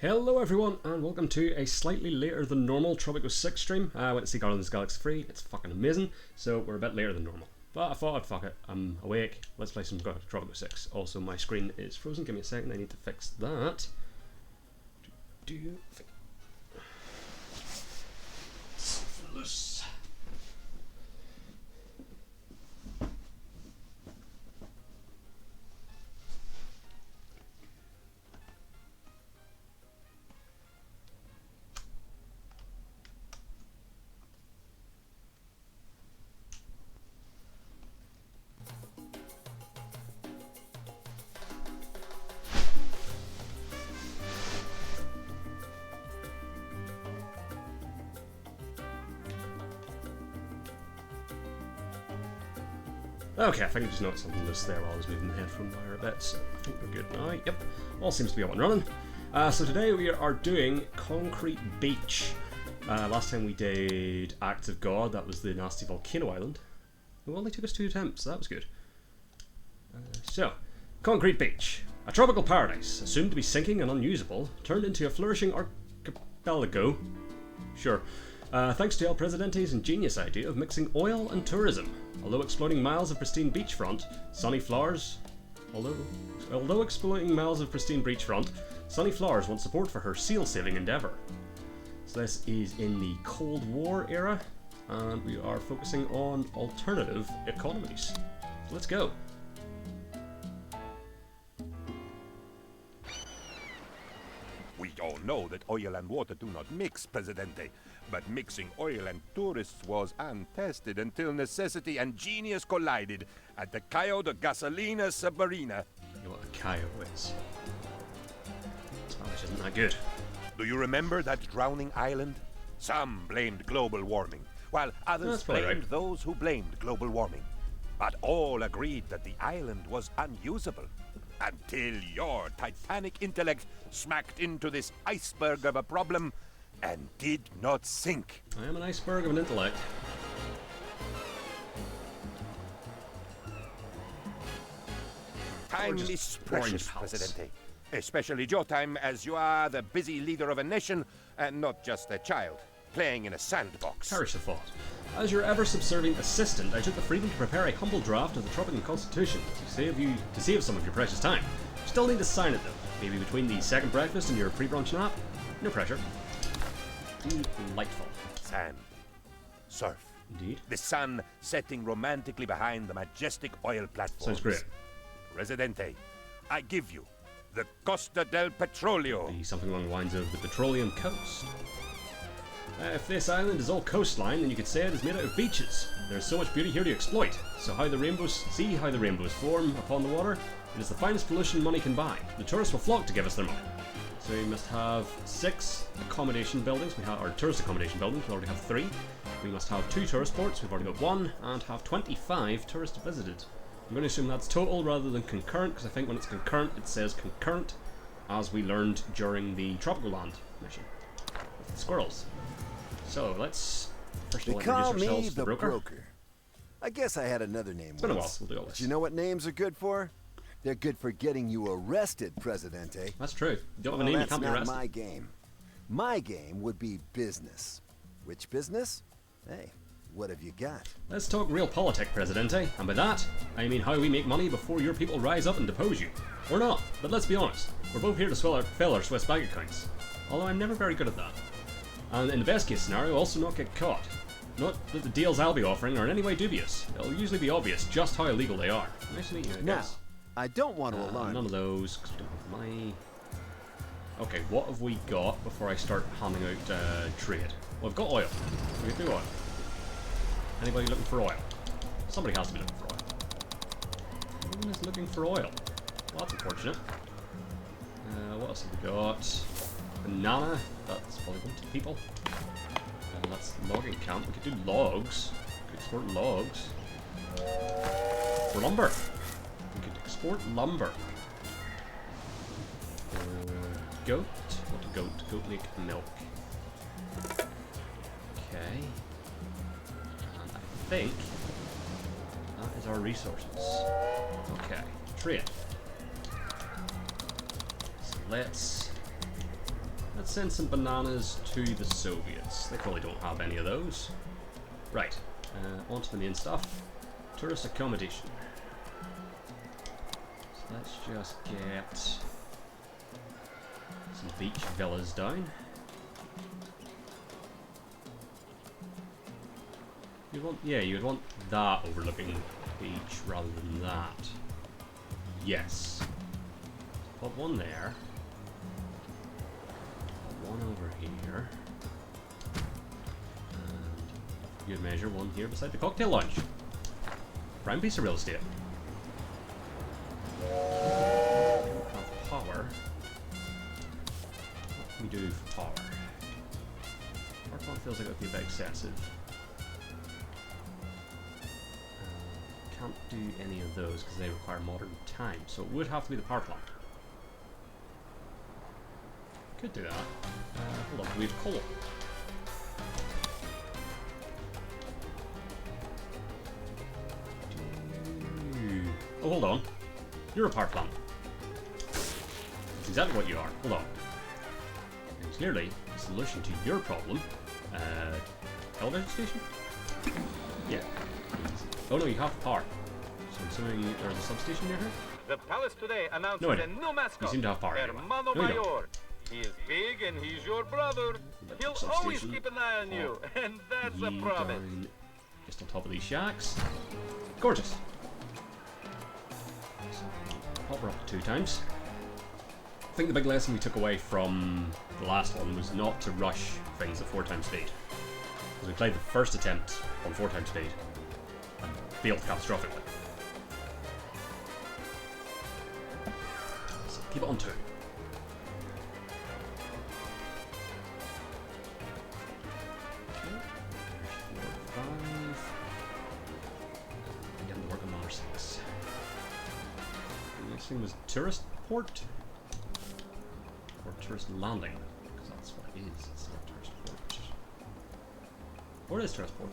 Hello everyone, and welcome to a slightly later than normal Tropico 6 stream. I went to see Guardians of the Galaxy 3, it's fucking amazing, so we're a bit later than normal. But I thought I'd fuck it, I'm awake, let's play some Tropico 6. Also, my screen is frozen, give me a second, I need to fix that. Loose. Okay, I think I just noticed something loose there while I was moving the headphone wire a bit, so I think we're good now. Yep, all seems to be up and running. So today we are doing Concrete Beach. Last time we did Acts of God, that was the nasty volcano island. It only took us 2 attempts, so that was good. So, Concrete Beach. A tropical paradise, assumed to be sinking and unusable, turned into a flourishing archipelago. Sure. Thanks to El Presidente's ingenious idea of mixing oil and tourism. Although exploiting miles of pristine beachfront, Sunny Flowers wants support for her seal-saving endeavour. So this is in the Cold War era, and we are focusing on alternative economies. So let's go. We all know that oil and water do not mix, Presidente. But mixing oil and tourists was untested until necessity and genius collided at the Cayo de Gasolina Submarina. You know what a Cayo is? Spanish isn't that good. Do you remember that drowning island? Some blamed global warming, while others blamed those who blamed global warming. But all agreed that the island was unusable. Until your titanic intellect smacked into this iceberg of a problem and did not sink. I am an iceberg of an intellect. Time is precious, Presidente. Especially your time, as you are the busy leader of a nation and not just a child playing in a sandbox. Perish the thought. As your ever-subservient assistant, I took the freedom to prepare a humble draft of the Tropican Constitution to save some of your precious time. You still need to sign it though. Maybe between the second breakfast and your pre-brunch nap. No pressure. Delightful. Sand. Surf. Indeed. The sun setting romantically behind the majestic oil platforms. Sounds great. Presidente, I give you the Costa del Petroleo. Be something along the lines of the Petroleum Coast. If this island is all coastline, then you could say it is made out of beaches. There's so much beauty here to exploit. See how the rainbows form upon the water. It is the finest pollution money can buy. The tourists will flock to give us their money. So we must have 6 accommodation buildings. We have our tourist accommodation buildings. We already have 3. We must have 2 tourist ports. We've already got 1, and have 25 tourists visited. I'm going to assume that's total rather than concurrent, because I think when it's concurrent, it says concurrent, as we learned during the Tropical Land mission with the squirrels. So let's first of all introduce ourselves to the broker. I guess I had another name. It's been a while. We'll do all this. But you know what names are good for? They're good for getting you arrested, Presidente. That's true. You don't have a name, you can't be arrested. That's not my game. My game would be business. Which business? Hey, what have you got? Let's talk real politic, Presidente. And by that, I mean how we make money before your people rise up and depose you. Or not, but let's be honest. We're both here to fill our Swiss bank accounts. Although I'm never very good at that. And in the best case scenario, also not get caught. Not that the deals I'll be offering are in any way dubious. It'll usually be obvious just how illegal they are. Nice to meet you, I guess. I don't want to alarm none of those, because we don't have money. Okay, what have we got before I start handing out trade? Well, I've got oil. We can do oil. Anybody looking for oil? Somebody has to be looking for oil. No one is looking for oil. Well, that's unfortunate. What else have we got? Banana. That's probably going to people. That's logging camp. We could do logs. We could export logs. For lumber. We could export lumber. Goat. What a goat? Goat make milk. Okay. And I think that is our resources. Okay. Trade. So let's Let's send some bananas to the Soviets. They probably don't have any of those. Right, on to the main stuff. Tourist accommodation. So let's just get some beach villas down. You would want that overlooking the beach rather than that. Yes. Put one there. Put one over here. And good measure, one here beside the cocktail lounge. Prime piece of real estate. Have power. What can we do for power? Power plant feels like it would be a bit excessive. Can't do any of those because they require modern time, so it would have to be the power plant. Could do that. Hold on, we have coal. Oh, hold on. You're a power plant. That's exactly what you are. Hold on. And clearly, the solution to your problem... television station? Yeah. Oh no, you have power. So I'm assuming there's a substation near here? The palace today announces No, a new mascot. You seem to have power. Hermano No, you don't. Mayor. He is big and he's your brother. He'll always keep an eye on you, and that's a promise. Down just on top of these shacks. Gorgeous. So, pop her up 2 times. I think the big lesson we took away from the last one was not to rush things at 4 times speed. Because we played the first attempt on 4 times speed and failed catastrophically. So keep it on 2. Was tourist port or tourist landing, because that's what it is. It's not tourist port. Or it is tourist port.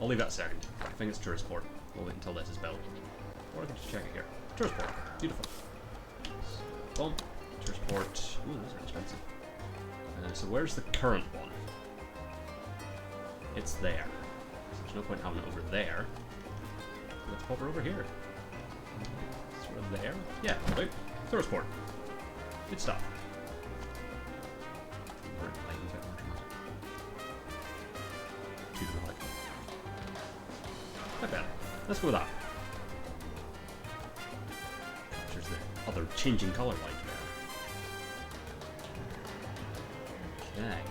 I'll leave that a second. I think it's tourist port. We'll wait until this is built. Or I can just check it here. Tourist port. Beautiful. Boom. Tourist port. Ooh, those are expensive. So where's the current one? It's there. So there's no point having it over there. Let's pop her over here. Sort of there. Yeah, right. Tourist port. Good stuff. Too dramatic. Not bad. Let's go with that. There's the other changing colour light there. Okay.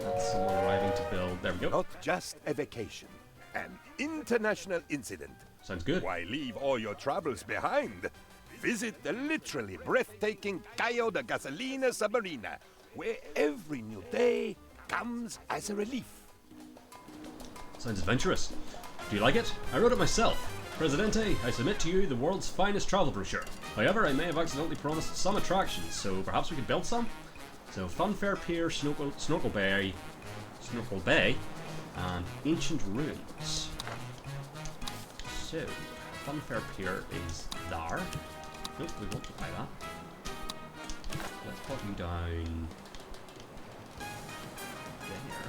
That's someone arriving to build. There we go. Not just a vacation. An international incident. Sounds good. Why leave all your troubles behind? Visit the literally breathtaking Cayo de Gasolina Submarina, where every new day comes as a relief. Sounds adventurous. Do you like it? I wrote it myself. Presidente, I submit to you the world's finest travel brochure. However, I may have accidentally promised some attractions, so perhaps we could build some? So, Funfair Pier, Snorkel Bay, and Ancient Ruins. So, Funfair Pier is there. Nope, we won't buy that. Let's put you down there.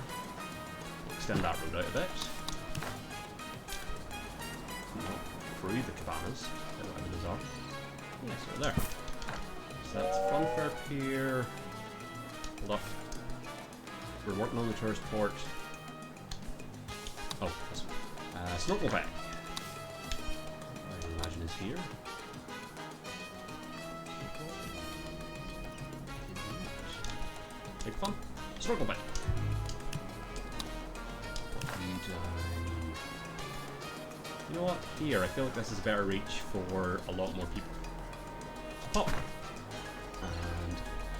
We'll extend that road out a bit. Not through the cabanas. Whatever those are. Yeah, so there. So that's Funfair Pier. Hold up. We're working on the tourist port. Oh, this one. Snorkel Bay. I imagine is here. Big fun. Snorkel Bay. You know what? Here, I feel like this is a better reach for a lot more people. Pop. And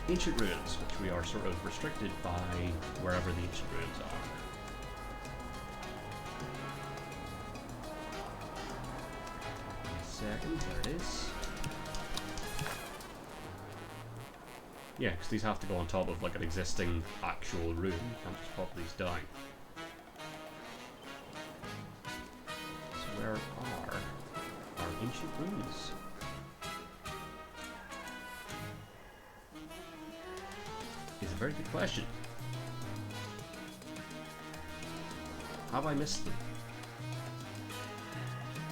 Ancient Ruins, which we are sort of restricted by wherever the Ancient Ruins are. Second, there it is. Yeah, because these have to go on top of like an existing actual room. You can't just pop these down. So where are our ancient ruins? a very good question. Have I missed them?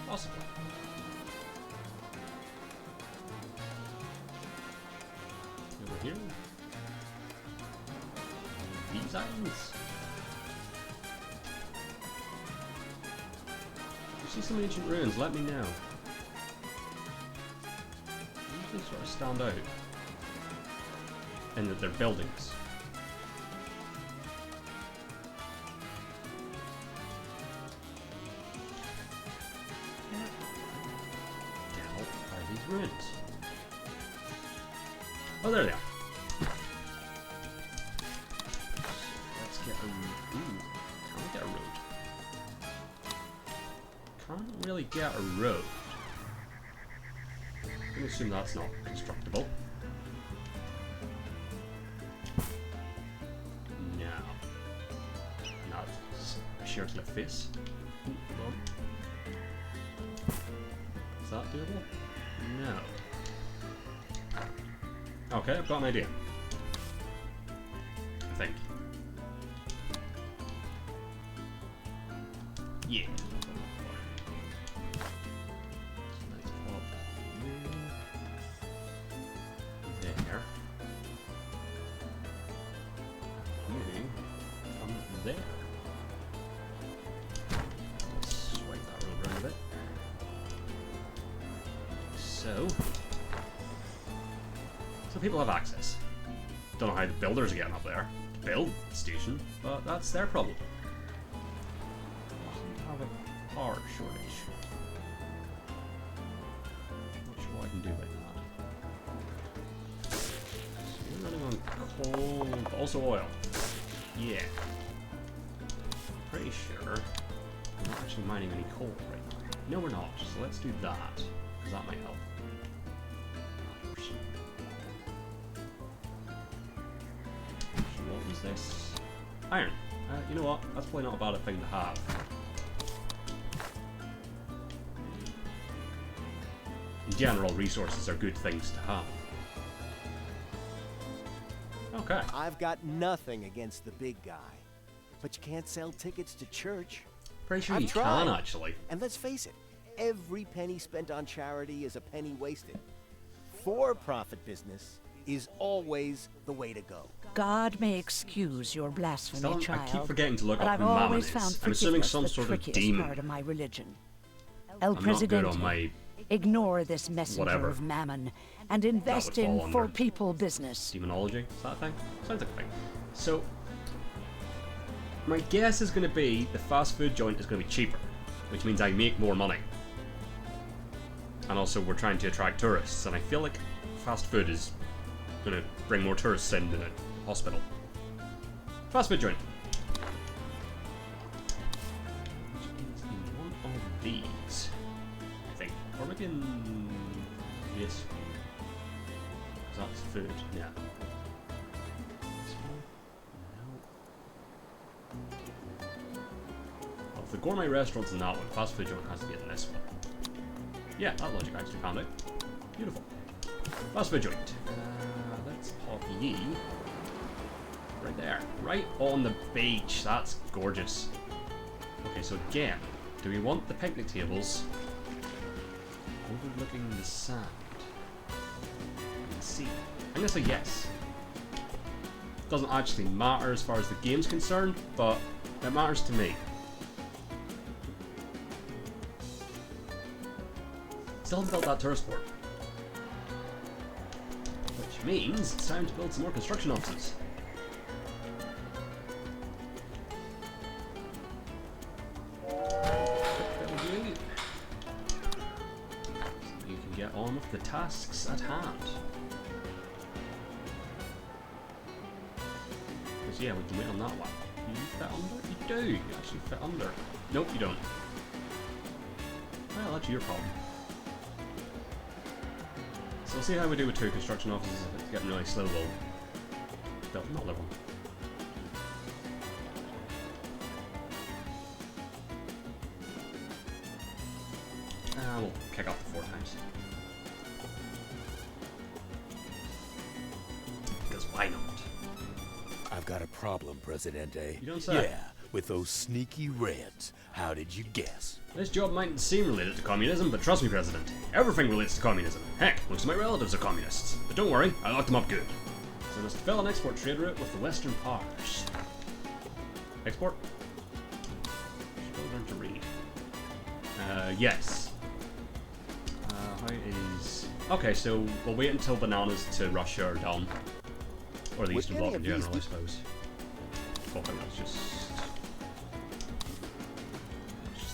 Possibly. Over here. These islands. If you see some ancient ruins, let me know. They usually sort of stand out. And that they're buildings. What the hell are these ruins? Oh, there they are. Let's get a... Ooh, can we get a road? Can't really get a road. I'm gonna assume that's not constructible. No. Not a sheer cliff face. Ooh, hold on. Is that doable? No. Okay, I've got an idea. I think. Yeah. There. Moving from there. Swipe that road around a bit. So people have access. Don't know how the builders are getting up there to build the station, but that's their problem. Doesn't have a power shortage. Not sure what I can do about that. So we're running on coal, but also oil. Yeah. Pretty sure we're not actually mining any coal right now. No, we're not. So let's do that, because that might help. This iron. You know what? That's probably not a bad thing to have. In general, resources are good things to have. Okay. I've got nothing against the big guy, but you can't sell tickets to church. Pretty sure I've you tried. can, actually. And let's face it, every penny spent on charity is a penny wasted. For-profit business is always the way to go. God may excuse your blasphemy, Still, child. I keep forgetting to look but up I've who Mammon always is. found I'm assuming forgiveness some the sort of trickiest demon. part of my religion. El I'm not good Presidente. on my... Ignore this messenger whatever. of mammon and invest fall in under for-people business. Demonology? Is that a thing? Sounds like a thing. So, my guess is going to be the fast food joint is going to be cheaper, which means I make more money. And also we're trying to attract tourists, and I feel like fast food is going to bring more tourists in than a hospital. Fast food joint. Which is in one of these, I think. Or maybe in this. Because that's food, yeah. This one? No. Well, if the gourmet restaurant's in that one, fast food joint has to be in this one. Yeah, that logic actually found out. Beautiful. Fast food joint. Let's pop ye right there, right on the beach. That's gorgeous. Okay, so again, do we want the picnic tables overlooking the sand and the sea? I'm gonna say yes. Doesn't actually matter as far as the game's concerned, but it matters to me. Still haven't built that tourist port. Which means it's time to build some more construction offices. So you can get on with the tasks at hand. Because yeah, we can wait on that one. You fit under? You do! You actually fit under. Nope, you don't. Well, that's your problem. So we'll see how we do with 2 construction offices. If it's getting really slow, we'll build another one. We'll kick off the 4 times. Because why not? I've got a problem, Presidente. You don't say. Yeah, with those sneaky Reds. How did you guess? This job mightn't seem related to communism, but trust me, President, everything relates to communism. Heck, most of my relatives are communists. But don't worry, I locked them up good. So I must fill an export trade route with the Western powers. Export? Should learn to read. Yes. How is... Okay, so we'll wait until bananas to Russia are done. Or the Eastern Bloc in general, I suppose. I think that's just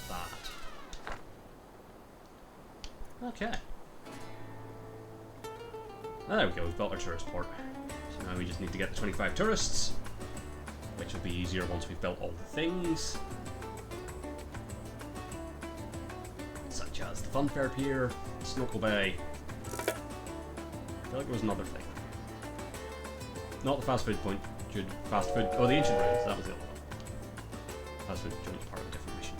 that. Okay. There we go, we've built our tourist port. So now we just need to get the 25 tourists, which will be easier once we've built all the things. Such as the Funfair Pier, Snorkel Bay. I feel like there was another thing. Not the fast food point. Fast food. Oh, the ancient ruins. That was the other one. Fast food joint part of a different mission.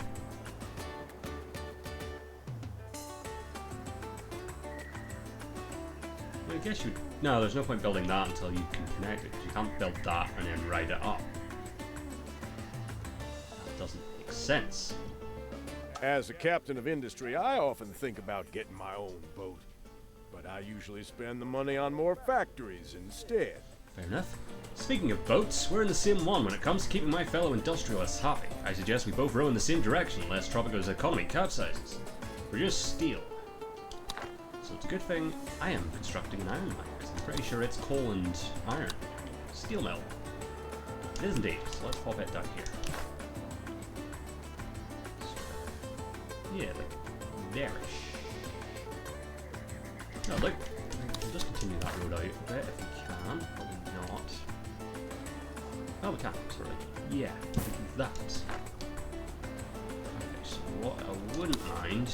Well, I guess you. No, there's no point building that until you can connect it. You can't build that and then ride it up. That doesn't make sense. As a captain of industry, I often think about getting my own boat. But I usually spend the money on more factories instead. Fair enough. Speaking of boats, we're in the same one when it comes to keeping my fellow industrialists happy. I suggest we both row in the same direction, lest Tropico's economy capsizes. We're just steel. So it's a good thing I am constructing an iron mine, because I'm pretty sure it's coal and iron. Steel mill. It is indeed, so let's pop it down here. Yeah, like there-ish. No, look, we'll just continue that road out a bit if we can. Probably not. Oh, we can, sorry. Yeah, we can do that. Okay, so what I wouldn't mind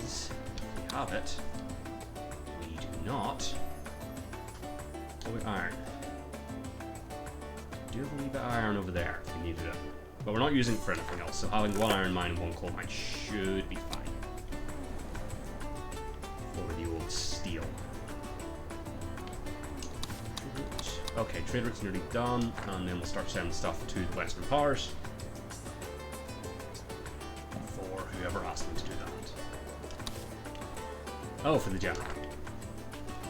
is, if we have it, we do not. Oh, we iron. We do have a wee bit of iron over there if we needed it. But we're not using it for anything else, so having one iron mine and one coal mine should be fine. For the old steel. Okay, trade route's nearly done, and then we'll start sending stuff to the Western powers. For whoever asked me to do that. Oh, for the general.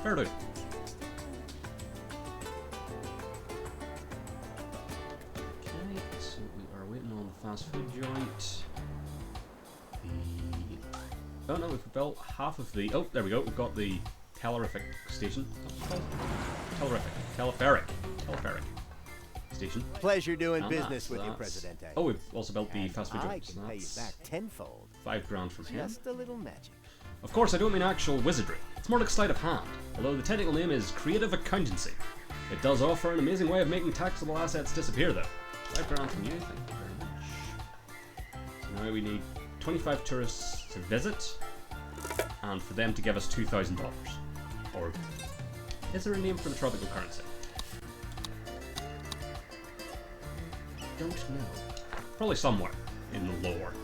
Fair do. Fast food joint. Oh no, we've built half of the. Oh, there we go. We've got the calorific station. What's it called? Telepheric station. Pleasure doing And business with you, Presidente. Oh, we've also built the And fast food I joint. can pay you back tenfold. $5 grand from him. Just a little magic. Of course, I don't mean actual wizardry. It's more like sleight of hand. Although the technical name is creative accountancy. It does offer an amazing way of making taxable assets disappear, though. $5 grand from you. Thank you very much. Now we need 25 tourists to visit, and for them to give us $2,000. Or, is there a name for the tropical currency? Don't know. Probably somewhere in the lore.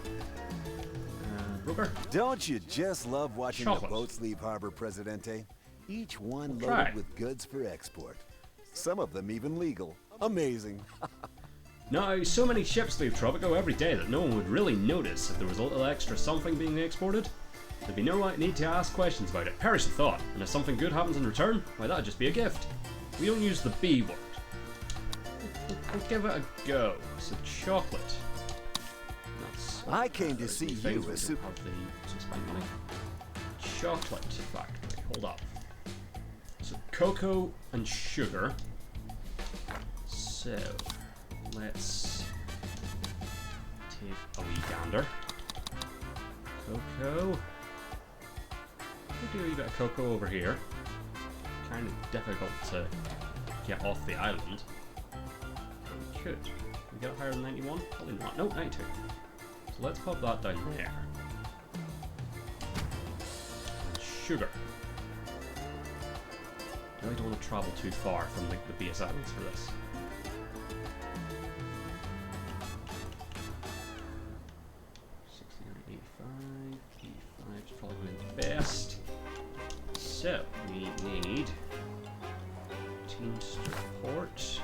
Broker? Don't you just love watching Chocolate. the boats leave harbor, Presidente? Each one Try. loaded with goods for export. Some of them even legal. Amazing. Now, so many ships leave Tropico every day that no one would really notice if there was a little extra something being exported. There'd be no need to ask questions about it. Perish the thought. And if something good happens in return, why that'd just be a gift. We don't use the B word. We'll give it a go. So chocolate. I came to see you as super. Chocolate factory. Hold up. So cocoa and sugar. So let's take a wee gander. Cocoa. We'll do a wee bit of cocoa over here. Kind of difficult to get off the island. We could. Can we get it higher than 91? Probably not. No, 92. So let's pop that down there. And sugar. I really don't want to travel too far from like the base islands for this. Is probably the best. So we need Teamster port.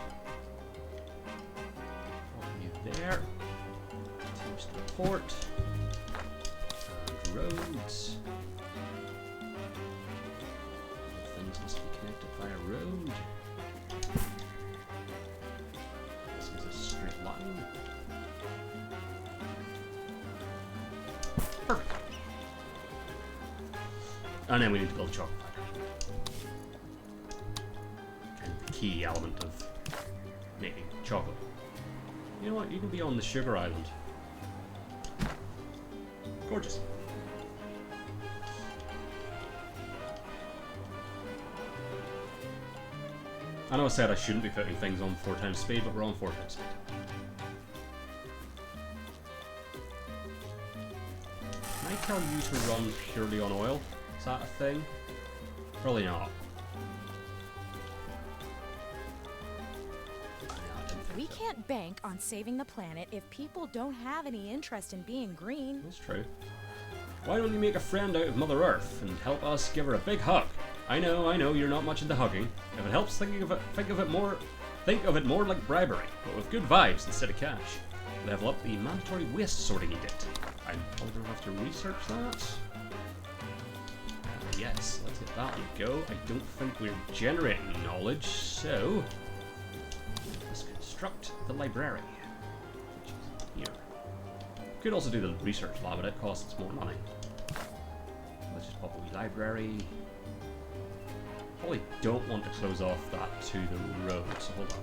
You there. Teams to port. And roads. Things must be connected via road. This is a straight line. Perfect. And then we need to build a chocolate factory. Kind of the key element of making chocolate. You know what? You can be on the sugar island. Gorgeous. I know I said I shouldn't be putting things on 4 times speed, but we're on 4 times speed. Can I tell you to run purely on oil? Is that a thing? Probably not. We can't bank on saving the planet if people don't have any interest in being green. That's true. Why don't you make a friend out of Mother Earth and help us give her a big hug? I know, you're not much into hugging. If it helps, think of it more like bribery, but with good vibes instead of cash. Level up the mandatory waste sorting edict. I'm probably gonna have to research that. Yes, let's get that one go. I don't think we're generating knowledge, so let's construct the library, which is here. Could also do the research lab, but it costs more money. Let's just pop a wee library. Probably don't want to close off that to the road, so hold on.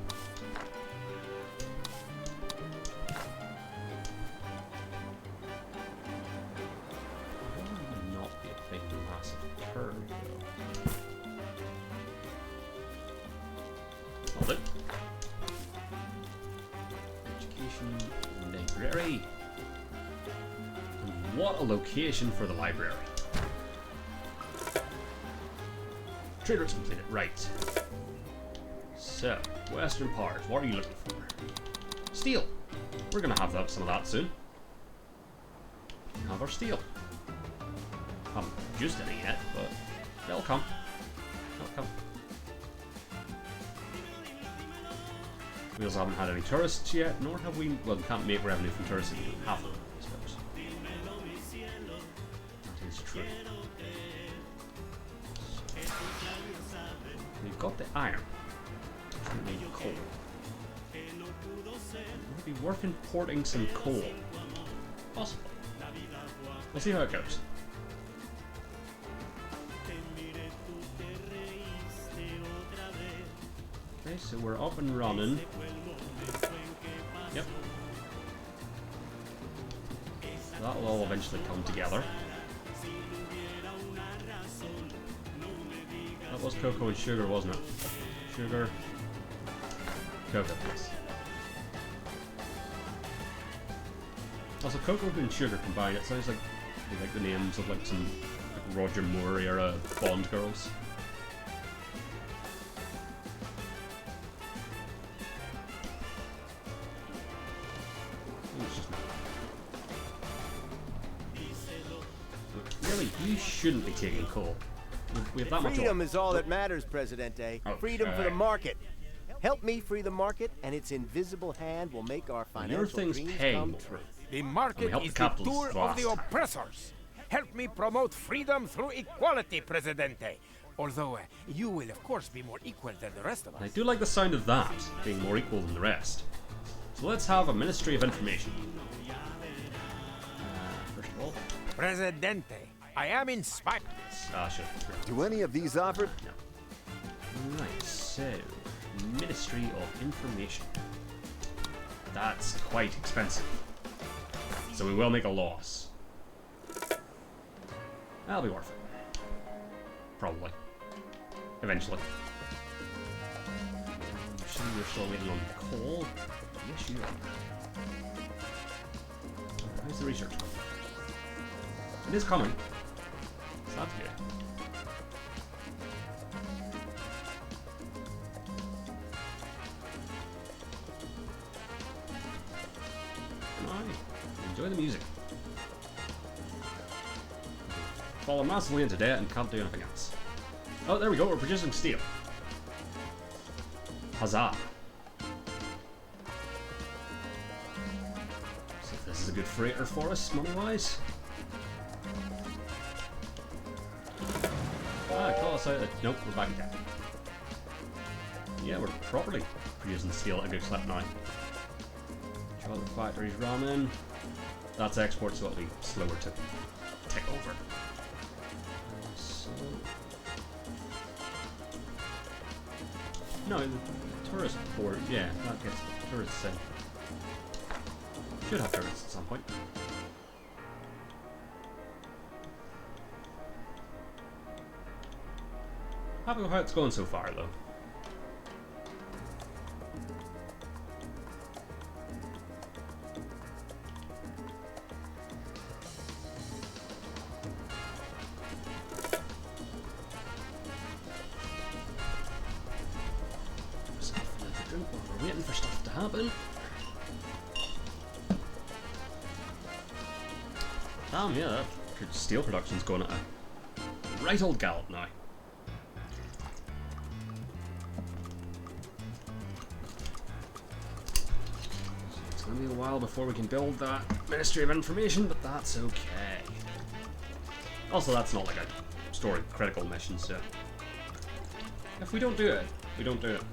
Probably not be a big massive turn though. Hold it. Education library. And what a location for the library. Trade routes completed. Right. So, western part. What are you looking for? Steel. We're gonna have some of that soon. Have our steel. Haven't used any yet, but they'll come. They'll come. We also haven't had any tourists yet, nor have we. Well, we can't make revenue from tourists if we don't have them, I suppose. That is true. We've got the iron. We need coal. It would be worth importing some coal. Possibly. We'll see how it goes. Okay, so we're up and running. Yep. That'll all eventually come together. That was cocoa and sugar, wasn't it? Sugar, cocoa, yes. Also, cocoa and sugar combined, it sounds like the names of like some like Roger Moore era Bond girls. Really, you shouldn't be taking coal. We have that much Freedom is all that matters, Presidente. Okay. Freedom for the market. Help me free the market, and its invisible hand will make our financial thing's dreams paying come more. true. The market help is the the capitalists tool of last the time. oppressors. Help me promote freedom through equality, Presidente. Although you will, of course, be more equal than the rest of us. I do like the sound of that, being more equal than the rest. So let's have a Ministry of Information. First of all, Presidente, I am inspired. sure. Do any of these offer? No. Right, so Ministry of Information. That's quite expensive. So we will make a loss. That'll be worth it. Probably. Eventually. You sure you're still waiting on coal? Yes, you are. How's the research going? It is coming. So that's good. Enjoy the music. Fallen massively into debt and can't do anything else. Oh, there we go, we're producing steel. Huzzah. See if this is a good freighter for us, money-wise. Ah, call us out. Nope, we're back again. Yeah, we're properly producing steel at a good clip now. Chocolate factories ramen. That's export, so it'll be slower to take over. So... No, the tourist port, yeah, that gets tourists in. Should have tourists at some point. Happy with how it's going so far, though. We're waiting for stuff to happen. Damn, yeah, that steel production's going at a right old gallop now. It's going to be a while before we can build that Ministry of Information, but that's okay. Also, that's not like a story critical mission, so if we don't do it, we don't do it.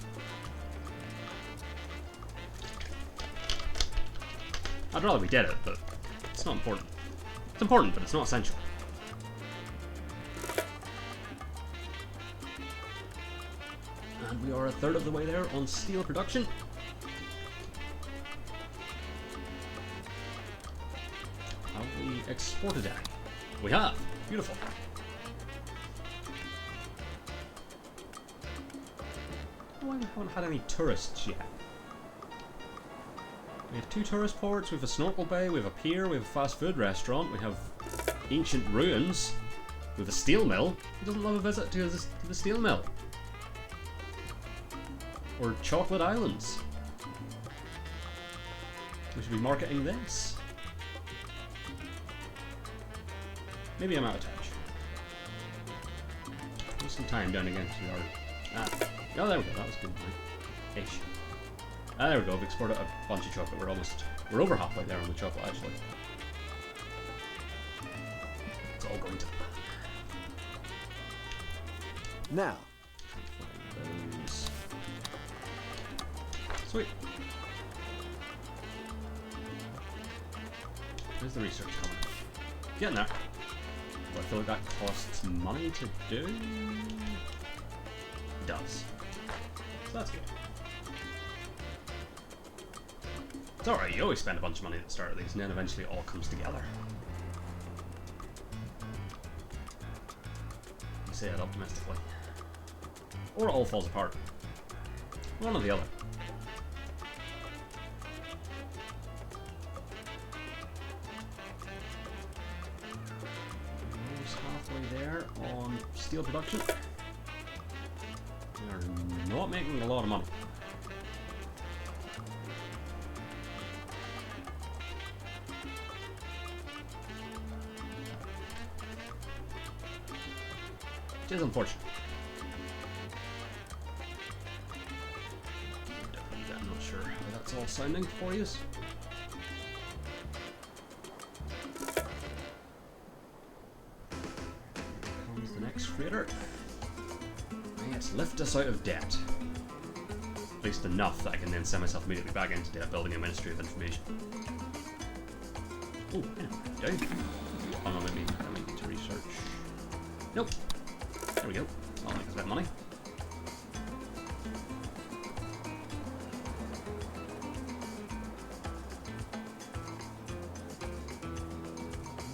I'd rather we did it, but it's not important. It's important, but it's not essential. And we are a third of the way there on steel production. Have we exported any? We have. Beautiful. Oh, I haven't had any tourists yet. We have 2 tourist ports, we have a snorkel bay, we have a pier, we have a fast food restaurant, we have ancient ruins, we have a steel mill. Who doesn't love a visit to the steel mill? Or chocolate islands. We should be marketing this. Maybe I'm out of touch. Give some time down against the yard. Oh, there we go, that was good. Ish. Ah, there we go, we've exported a bunch of chocolate. We're over halfway there on the chocolate, actually. It's all going to plan. Now. Sweet. Where's the research coming? Getting there. Do I feel like that costs money to do? It does. So that's good. It's alright, you always spend a bunch of money at the start of these, and then eventually it all comes together. You say it optimistically. Or it all falls apart. One or the other. Almost halfway there on steel production. We are not making a lot of money. It is unfortunate. I'm not sure how that's all sounding for you. Comes the next freighter. Yes, lift us out of debt. At least enough that I can then send myself immediately back into debt building a Ministry of Information. Oh, anyway, down. Oh no, I might need to research. Nope. There we go. That'll make us a bit of money.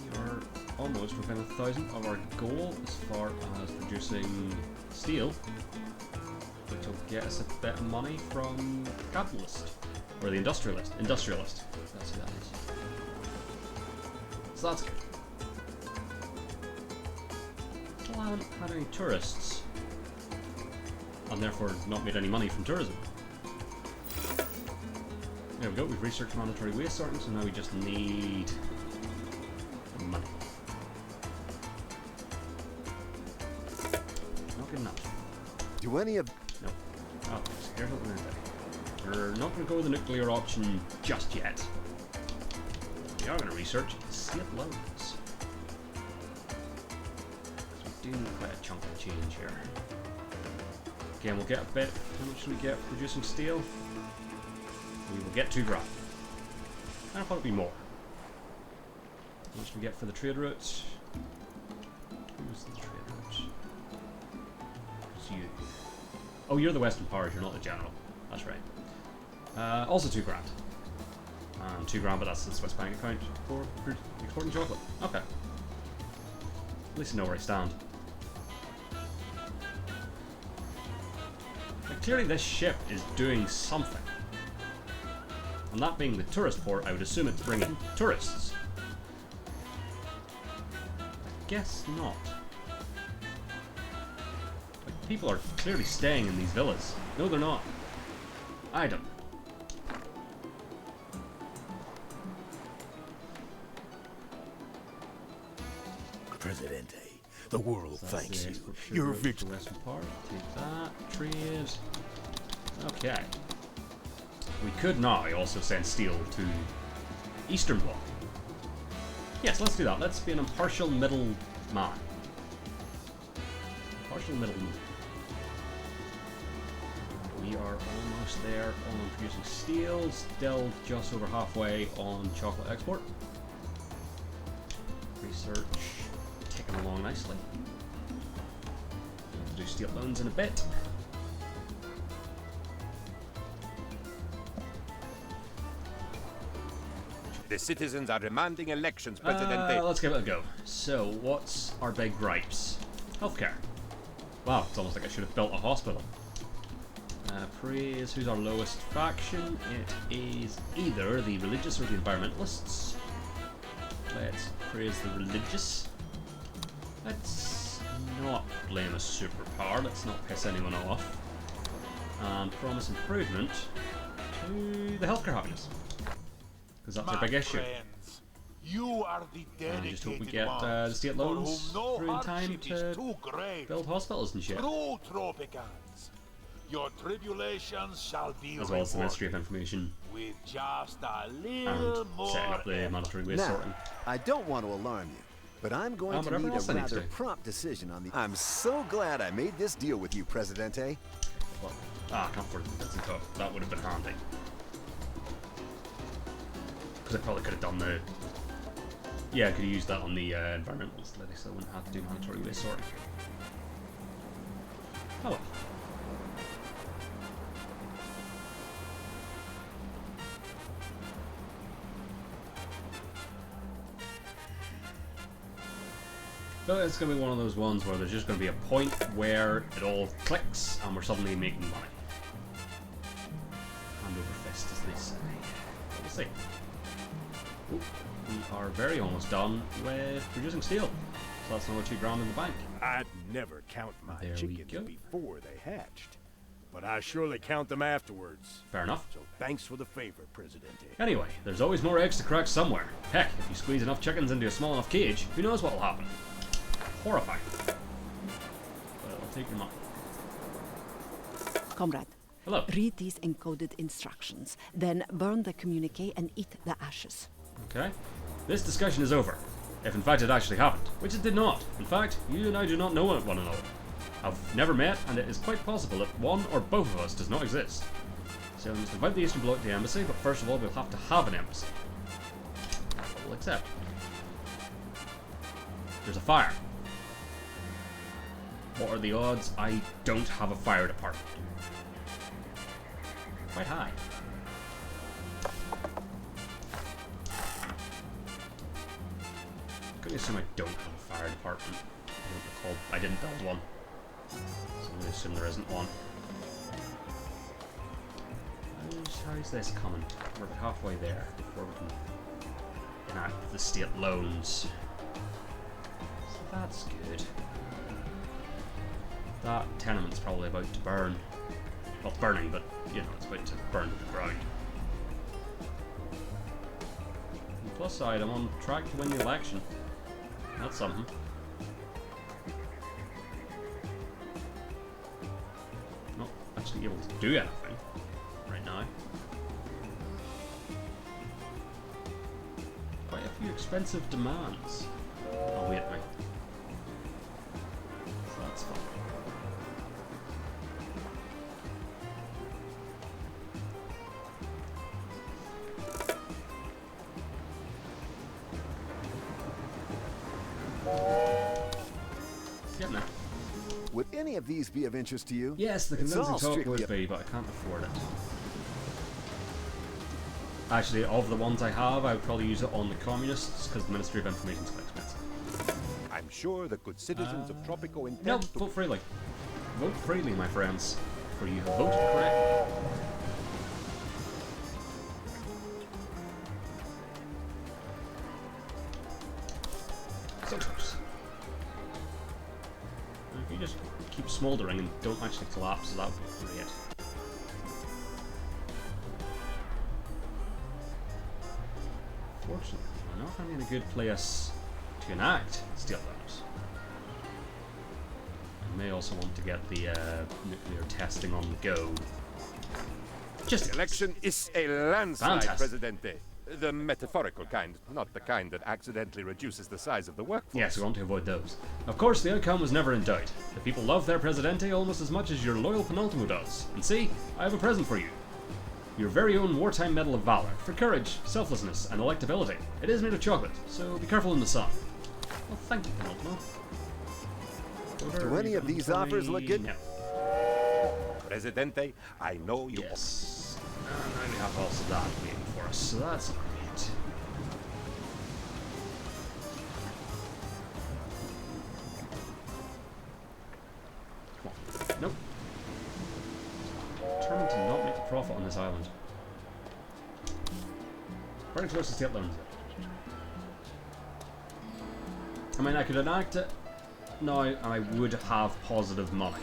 We are almost within 1,000 of our goal as far as producing steel, which will get us a bit of money from the capitalist, or the industrialist. Industrialist. That's who that is. So that's good. Well, I haven't had any tourists, and therefore not made any money from tourism. There we go, we've researched mandatory waste sorting, so now we just need money. Not good enough. Do any of... No. Oh, here's what we're going to do. We're not going to go with the nuclear option just yet. We are going to research state loans. So we do need quite a chunk of change here. Again, we'll get a bit. How much do we get for producing steel? We will get 2 grand. I thought it'd be more. How much do we get for the trade routes? Who's the trade routes? Who's you? Oh, you're the Western Powers, you're not the General. That's right. Also 2 grand. 2 grand, but that's the Swiss bank account for exporting chocolate. Okay. At least I know where I stand. Like, clearly this ship is doing something. And that being the tourist port, I would assume it's bringing tourists. I guess not. Like, people are clearly staying in these villas. No, they're not. Item. Presidente, the world So thanks you. for You're a the victim. Western part. Take that. Trade. Okay. We could now also send steel to Eastern Bloc. Yes, let's do that. Let's be an impartial middle man. Partial middle man. We are almost there on producing steel. Still just over halfway on chocolate export. Research ticking along nicely. We'll do steel loans in a bit. The citizens are demanding elections, Presidente. Let's give it a go. So, what's our big gripes? Healthcare. Wow, it's almost like I should have built a hospital. Praise, who's our lowest faction? It is either the religious or the environmentalists. Let's praise the religious. Let's not blame a superpower, let's not piss anyone off. And promise improvement to the healthcare happiness. Because that's our big issue. You are the And I just hope we dedicated get the ones state for loans whom no through in time hardship is to too great. build hospitals and shit. True Tropicans, your tribulations shall be As well as the rewarded Ministry of Information with just a little and more setting up the effort. mandatory waste Now, sorting. I don't want to alarm you, but I'm going to whatever need a else I need to rather do. prompt decision on the... I'm so glad I made this deal with you, Presidente. Well, I can't afford the top. That would have been handy. Because I probably could have done the... Yeah, I could have used that on the environmentalist levy, so I wouldn't have to do mandatory waste sorting. Oh well. But it's going to be one of those ones where there's just going to be a point where it all clicks and we're suddenly making money. Hand over fist, as they say. We'll see. Ooh, we are very almost done with producing steel. So that's another 2 grand in the bank. I'd never count my There we chickens go. before they hatched, but I surely count them afterwards. Fair enough. So thanks for the favor, Presidente. Anyway, there's always more eggs to crack somewhere. Heck, if you squeeze enough chickens into a small enough cage, who knows what'll happen. Horrifying. But I'll take your money. Comrade, Hello. read these encoded instructions, then burn the communique and eat the ashes. Okay. This discussion is over. If in fact it actually happened, which it did not. In fact, you and I do not know one another. Have never met, and it is quite possible that one or both of us does not exist. So we must invite the Eastern Bloc to the embassy, but first of all we'll have to have an embassy. We'll accept. There's a fire. What are the odds I don't have a fire department? Quite high. I'm gonna assume I don't have a fire department. I didn't build one. So I'm gonna assume there isn't one. How's this coming? We're about halfway there before we can enact the state loans. So that's good. That tenement's probably about to burn. Well, burning, but, you know, it's about to burn to the ground. On the plus side, I'm on track to win the election. That's something. No, actually, able to do anything right now. Quite a few expensive demands. Oh, wait a minute. So that's fine. Getting there. Would any of these be of interest to you? Yes, the It's all convincing talk strictly would be, but I can't afford it. Actually, of the ones I have, I would probably use it on the communists, because the Ministry of Information is quite expensive. I'm sure the good citizens of Tropico intend No, to... vote freely. Vote freely, my friends, for you have voted correctly. So close. If you just keep smouldering and don't actually collapse, that would be great. Fortunately, we're not going to be in a good place to enact steel ladders. I may also want to get the nuclear testing on the go. Just the election is a landslide, Fantastic. Presidente. The metaphorical kind, not the kind that accidentally reduces the size of the workforce. Yes, we want to avoid those. Of course, the outcome was never in doubt. The people love their Presidente almost as much as your loyal penultimo does. And see, I have a present for you. Your very own wartime medal of valor for courage, selflessness, and electability. It is made of chocolate, so be careful in the sun. Well, thank you, penultimo. Do any of these offers look good? No. Presidente, I know you... Yes. And now we have also that waiting for us, so that's great. Come on. Nope. Determined to not make a profit on this island. Very close to state loans. I mean, I could enact it now and I would have positive money.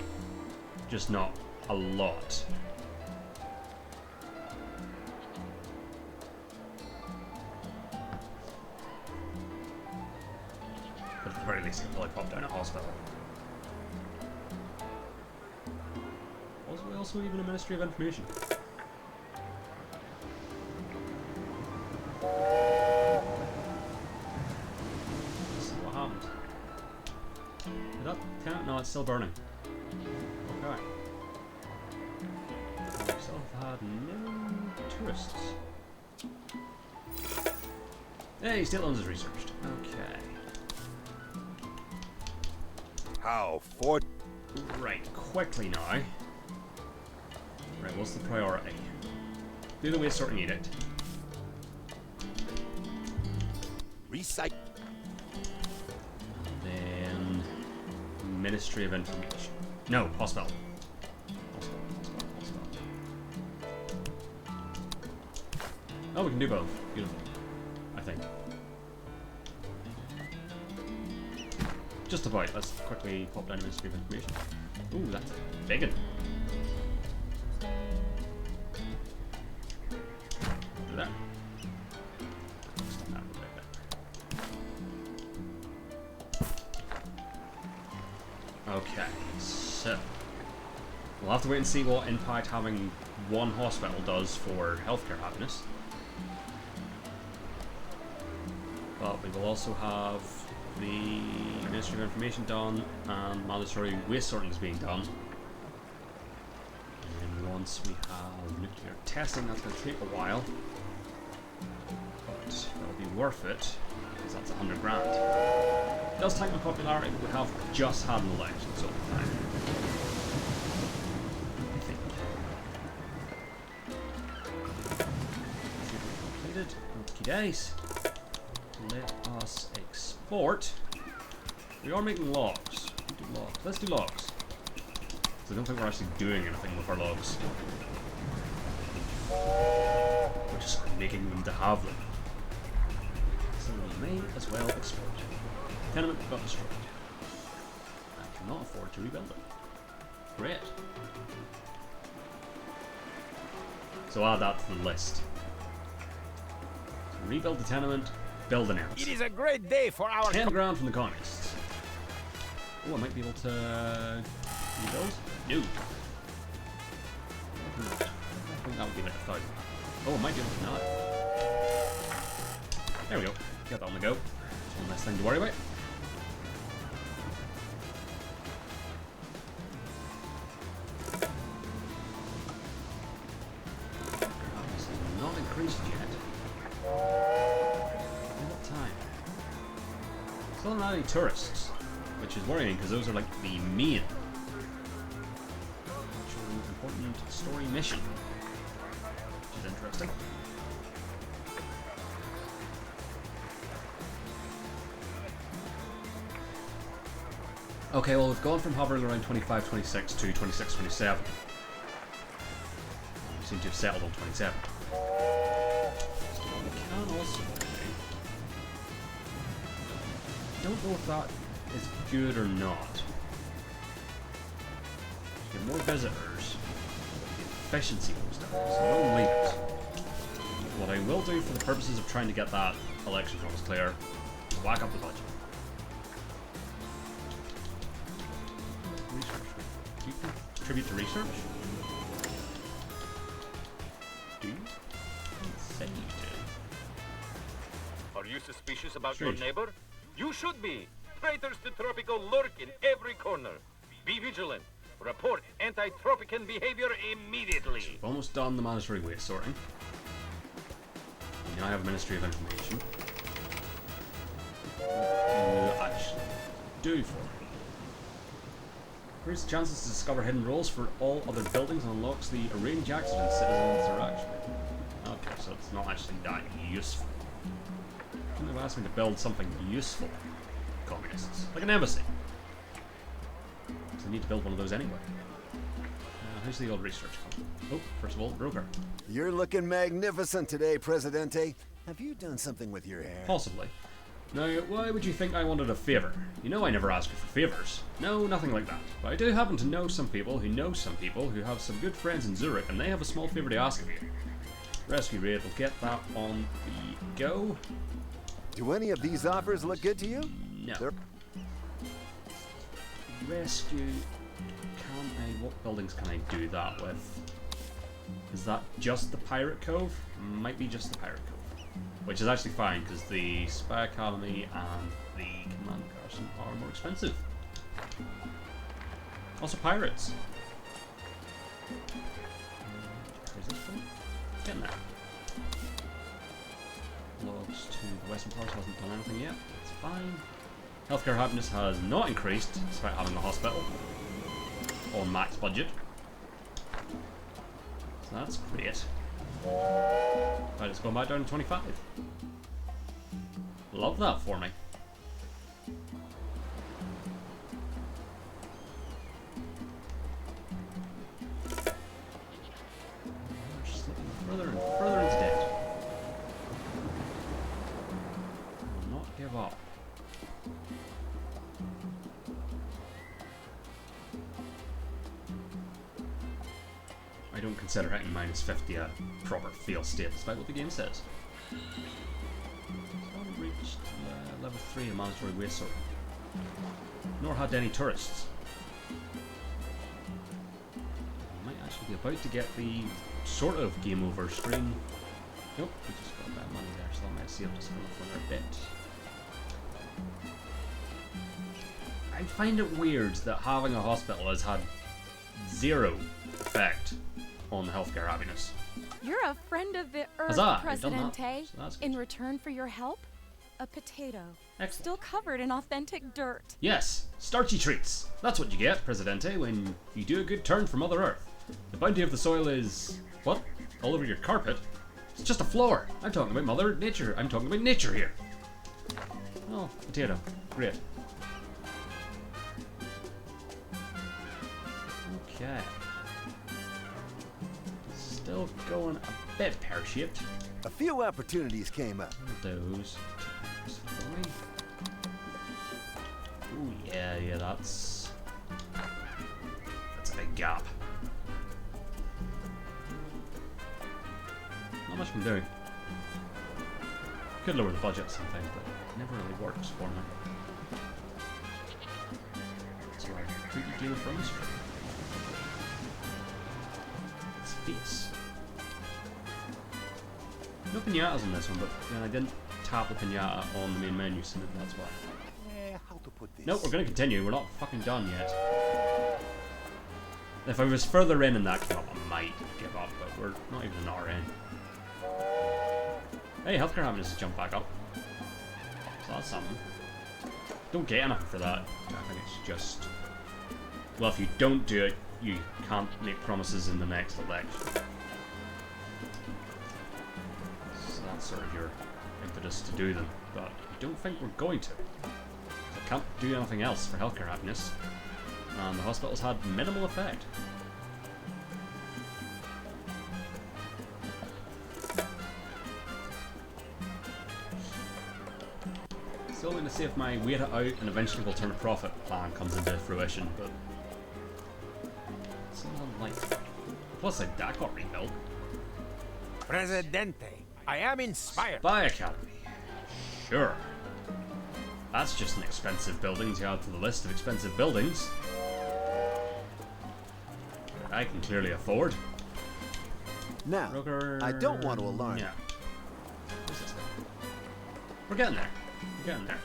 Just not a lot. But at the very least, I can probably pop down a hospital. Was also even a Ministry of Information? Let's see what happened. Did that count? No, it's still burning. Okay. We still have had no tourists. Hey, state loans is researched. Okay. How for... Right, quickly now. Right, what's the priority? Do the waste sorting edict. Recycle. Then Ministry of Information. No, hospital. Oh, we can do both. Beautiful. I think. Just about. Let's quickly pop down to Ministry of Information. Ooh, that's a big one. Do that. Extend that a bit better. Okay, so we'll have to wait and see what impact having one hospital does for healthcare happiness. But we will also have the Ministry of Information done and mandatory waste sorting is being done. And once we have nuclear testing, that's going to take a while. But it'll be worth it because that's 100 grand. It does tank my popularity, but we have just had an election, so fine. I think. Completed. Okie days. Let us export. We are making logs. Do logs. Let's do logs. So I don't think we're actually doing anything with our logs. We're just making them to have them. So we may as well export. Tenement got destroyed. I cannot afford to rebuild it. Great. So add that to the list. So rebuild the tenement. Build an house. It is a great day for our 10 grand from the communists. Oh, I might be able to rebuild? No. not? I think that would be like 1,000. Oh, it might be able to not. There we go. Get that on the go. That's one less thing to worry about. This is not increased yet. What time? Still not any tourists, which is worrying because those are like the main actually important story mission, which is interesting. Okay, well we've gone from hovering around 25, 26 to 26, 27. We seem to have settled on 27. So we can also do, don't know if that is good or not. Get more visitors, the efficiency goes down, so I won't leave it. What I will do for the purposes of trying to get that election promise clear, whack up the budget. Research. Do you contribute to research? Do you? I say you do. Are you suspicious about your neighbor? You should be. Traitors to Tropico lurk in every corner. Be vigilant. Report anti-Tropican behavior immediately. So we've almost done the mandatory waste sorting. We now have a Ministry of Information. What can you actually do for me? Increase chances to discover hidden roles for all other buildings and unlocks the arrange accidents citizen interaction. Okay, so it's not actually that useful. Couldn't have asked me to build something useful, communists. Like an embassy. So I need to build one of those anyway. How's the old research going? Oh, first of all, broker. You're looking magnificent today, Presidente. Have you done something with your hair? Possibly. Now, why would you think I wanted a favour? You know I never ask you for favours. No, nothing like that. But I do happen to know some people who know some people who have some good friends in Zurich, and they have a small favour to ask of you. Rescue raid, we'll get that on the go. Do any of these offers look good to you? No. Rescue. What buildings can I do that with? Is that just the Pirate Cove? Might be just the Pirate Cove. Which is actually fine, because the Spy Academy and the Command Garrison are more expensive. Also pirates. Where's this one? Getting there. Logs to the Western Palace hasn't done anything yet. It's fine. Healthcare happiness has not increased, despite having a hospital. On max budget. So that's great. Right, it's going back down to 25. Love that for me. We're slipping further and further into debt. Will not give up. I don't consider hitting -50 a proper fail state, despite what the game says. Haven't reached level 3 of mandatory waste sorting. Nor had any tourists. I might actually be about to get the sort of game over screen. Nope, we just got that money there, so that might save us for a bit. I find it weird that having a hospital has had zero effect on the healthcare happiness. You're a friend of the Earth, Huzzah, Presidente. So that's good. In return for your help, a potato. Excellent. Still covered in authentic dirt. Yes, starchy treats. That's what you get, Presidente, when you do a good turn for Mother Earth. The bounty of the soil is... what? All over your carpet? It's just a floor. I'm talking about Mother Nature. I'm talking about nature here. Oh, potato. Great. Okay. Still going a bit pear-shaped. A few opportunities came up. Those. Ooh, yeah, that's a big gap. Not much I'm doing. Could lower the budget sometimes, but it never really works for me. So I treat you game from history. It's face. No pinatas on this one, but then I didn't tap the pinata on the main menu, so maybe that's why. How to put this? Nope, we're gonna continue. We're not fucking done yet. If I was further in and that came up, I might give up, but we're not even an hour in. Hey, healthcare happiness has jumped back up. So that's something. Don't get anything for that. I think it's just... Well, if you don't do it, you can't make promises in the next election. So that's sort of your impetus to do them. But I don't think we're going to. I can't do anything else for healthcare happiness. And the hospital's had minimal effect. Still going to see if my wait it out and eventually will turn a profit plan comes into fruition, but it's unlikely. Plus, that got rebuilt. Presidente, I am inspired. Spy Academy. Sure. That's just an expensive building to add to the list of expensive buildings that I can clearly afford. Now, I don't want to alarm you. Yeah. What's this thing? We're getting there. We're getting there.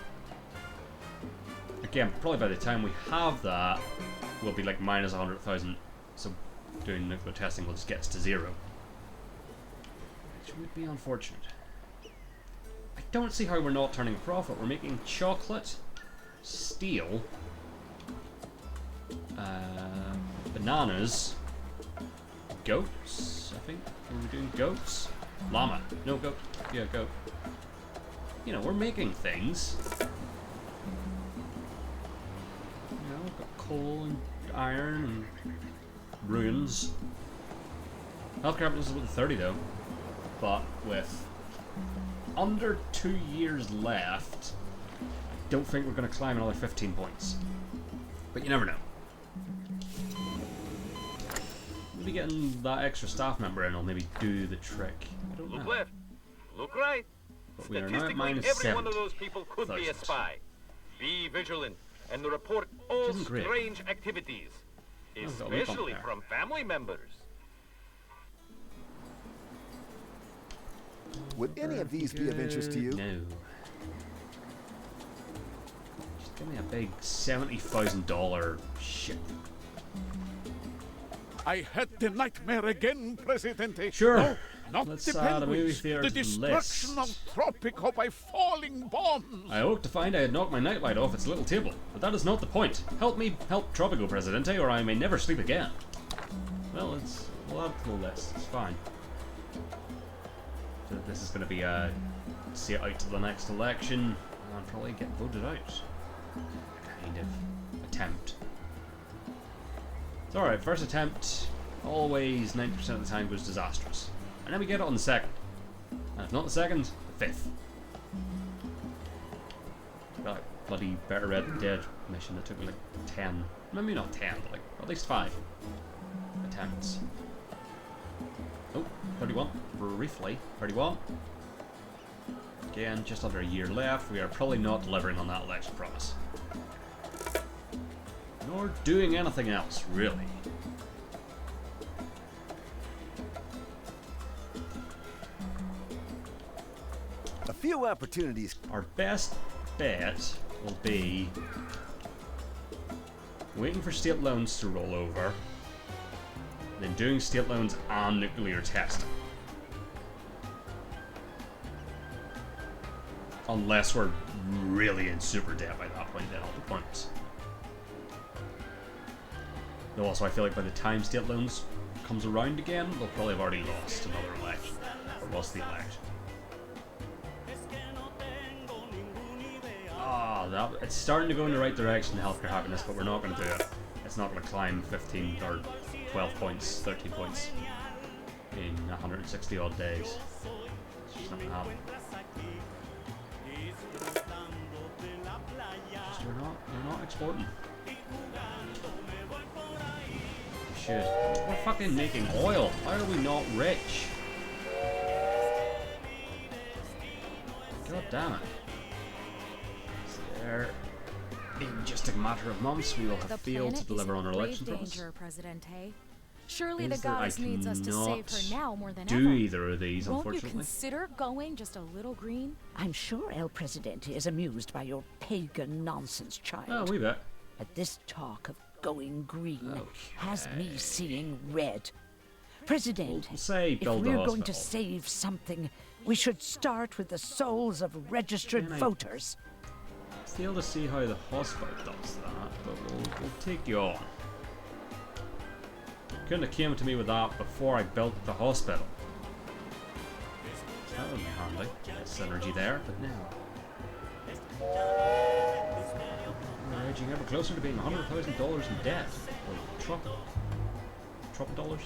Again, probably by the time we have that, we'll be like minus 100,000. So doing nuclear testing will just get us to 0. Which would be unfortunate. I don't see how we're not turning a profit. We're making chocolate, steel, bananas, goats, I think. Were we doing goats? Llama. No, goat. Yeah, goat. You know, we're making things. You know, we've got coal and iron and ruins. Healthcare happiness is with 30 though. But with under 2 years left, I don't think we're going to climb another 15 points. But you never know. Maybe getting that extra staff member in will maybe do the trick. I don't know. Look left, look right. But we are now at Statistically, minus every 7. one of those people could be a spy. Be vigilant and report all strange activities, especially from family members. Would any of these be of interest to you? No. Just give me a big $70,000 ship. I had the nightmare again, Presidente. Sure. No, not Let's the the movie penguins. theater The destruction of Tropico by falling bombs. I awoke to find I had knocked my nightlight off its little table, but that is not the point. Help me help Tropico, Presidente, or I may never sleep again. Well, we'll add to the list. It's fine. So this is going to be a see it out to the next election and probably get voted out. Kind of attempt. It's alright, first attempt always 90% of the time goes disastrous. And then we get it on the second. And if not the second, the 5th. That bloody Better Red Dead mission that took me like 10, maybe not 10, but like at least 5 attempts. Oh, 31, briefly, 31. Again, just under a year left. We are probably not delivering on that election promise. Nor doing anything else, really. A few opportunities. Our best bet will be waiting for state loans to roll over, then doing state loans and nuclear testing. Unless we're really in super debt by that point, then all the points. Though also I feel like by the time state loans comes around again, they'll probably have already lost another election, or lost the election. Ah, it's starting to go in the right direction, healthcare happiness, but we're not going to do it. It's not going to climb 15 or 12 points, 13 points in 160 odd days. It's just not going to happen. Just we're not exporting. We should. We're fucking making oil. Why are we not rich? God damn it. There, in just a matter of months, we will have failed to deliver on our election promise. Presidente. Surely the goddess needs us to save her now more than do ever. either of these, Won't you unfortunately. consider going just a little green? I'm sure El Presidente is amused by your pagan nonsense, child. Oh, we bet. But this talk of going green has me seeing red. President, We'll say if build the we're going to hospital. save something, we should start with the souls of registered voters. Still to see how the hospital does that, but we'll take you on. Couldn't have came to me with that before I built the hospital. That would be handy. Synergy there, but now. We're edging ever closer to being $100,000 in debt. Or Trop dollars.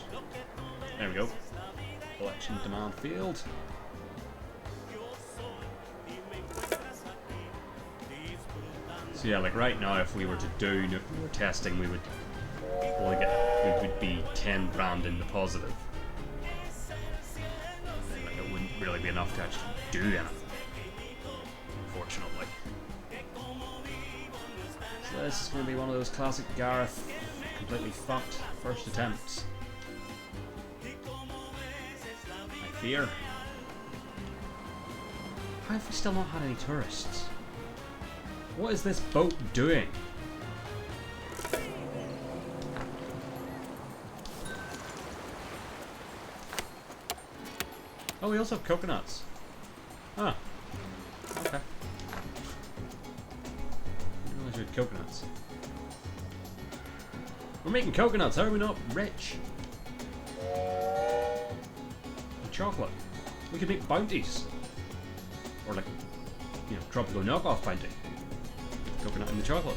There we go. Election demand field. So yeah, like right now, if we were to do nuclear testing, we would only we would be 10 grand in the positive. Like, it wouldn't really be enough to actually do anything, unfortunately. So this is going to be one of those classic Gareth, completely fucked first attempts. I fear. How have we still not had any tourists? What is this boat doing? Oh, we also have coconuts. Ah. Okay. I didn't realize we had coconuts. We're making coconuts, how are we not rich? And chocolate. We could make bounties. Or like, you know, Tropico knockoff bounty. Coconut in the chocolate.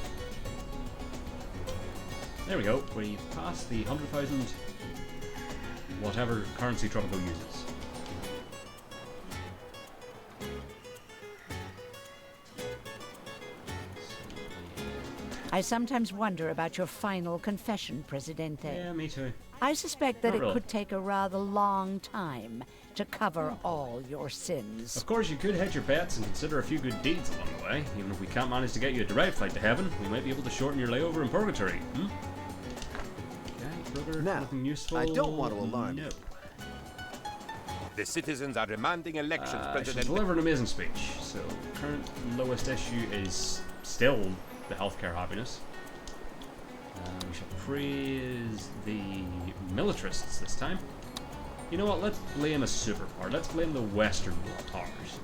There we go. We've passed the 100,000 whatever currency Tropico uses. I sometimes wonder about your final confession, Presidente. Yeah, me too. I suspect that Not it really. could take a rather long time to cover all your sins. Of course, you could hedge your bets and consider a few good deeds along the way. Even if we can't manage to get you a direct flight to heaven, we might be able to shorten your layover in purgatory. Hmm? Okay, brother, Now, nothing useful. I don't want to alarm no. you. The citizens are demanding elections, She'll President. deliver an amazing speech. So, current lowest issue is still the healthcare happiness. We shall praise the militarists this time. You know what? Let's blame a superpower. Let's blame the Western world powers.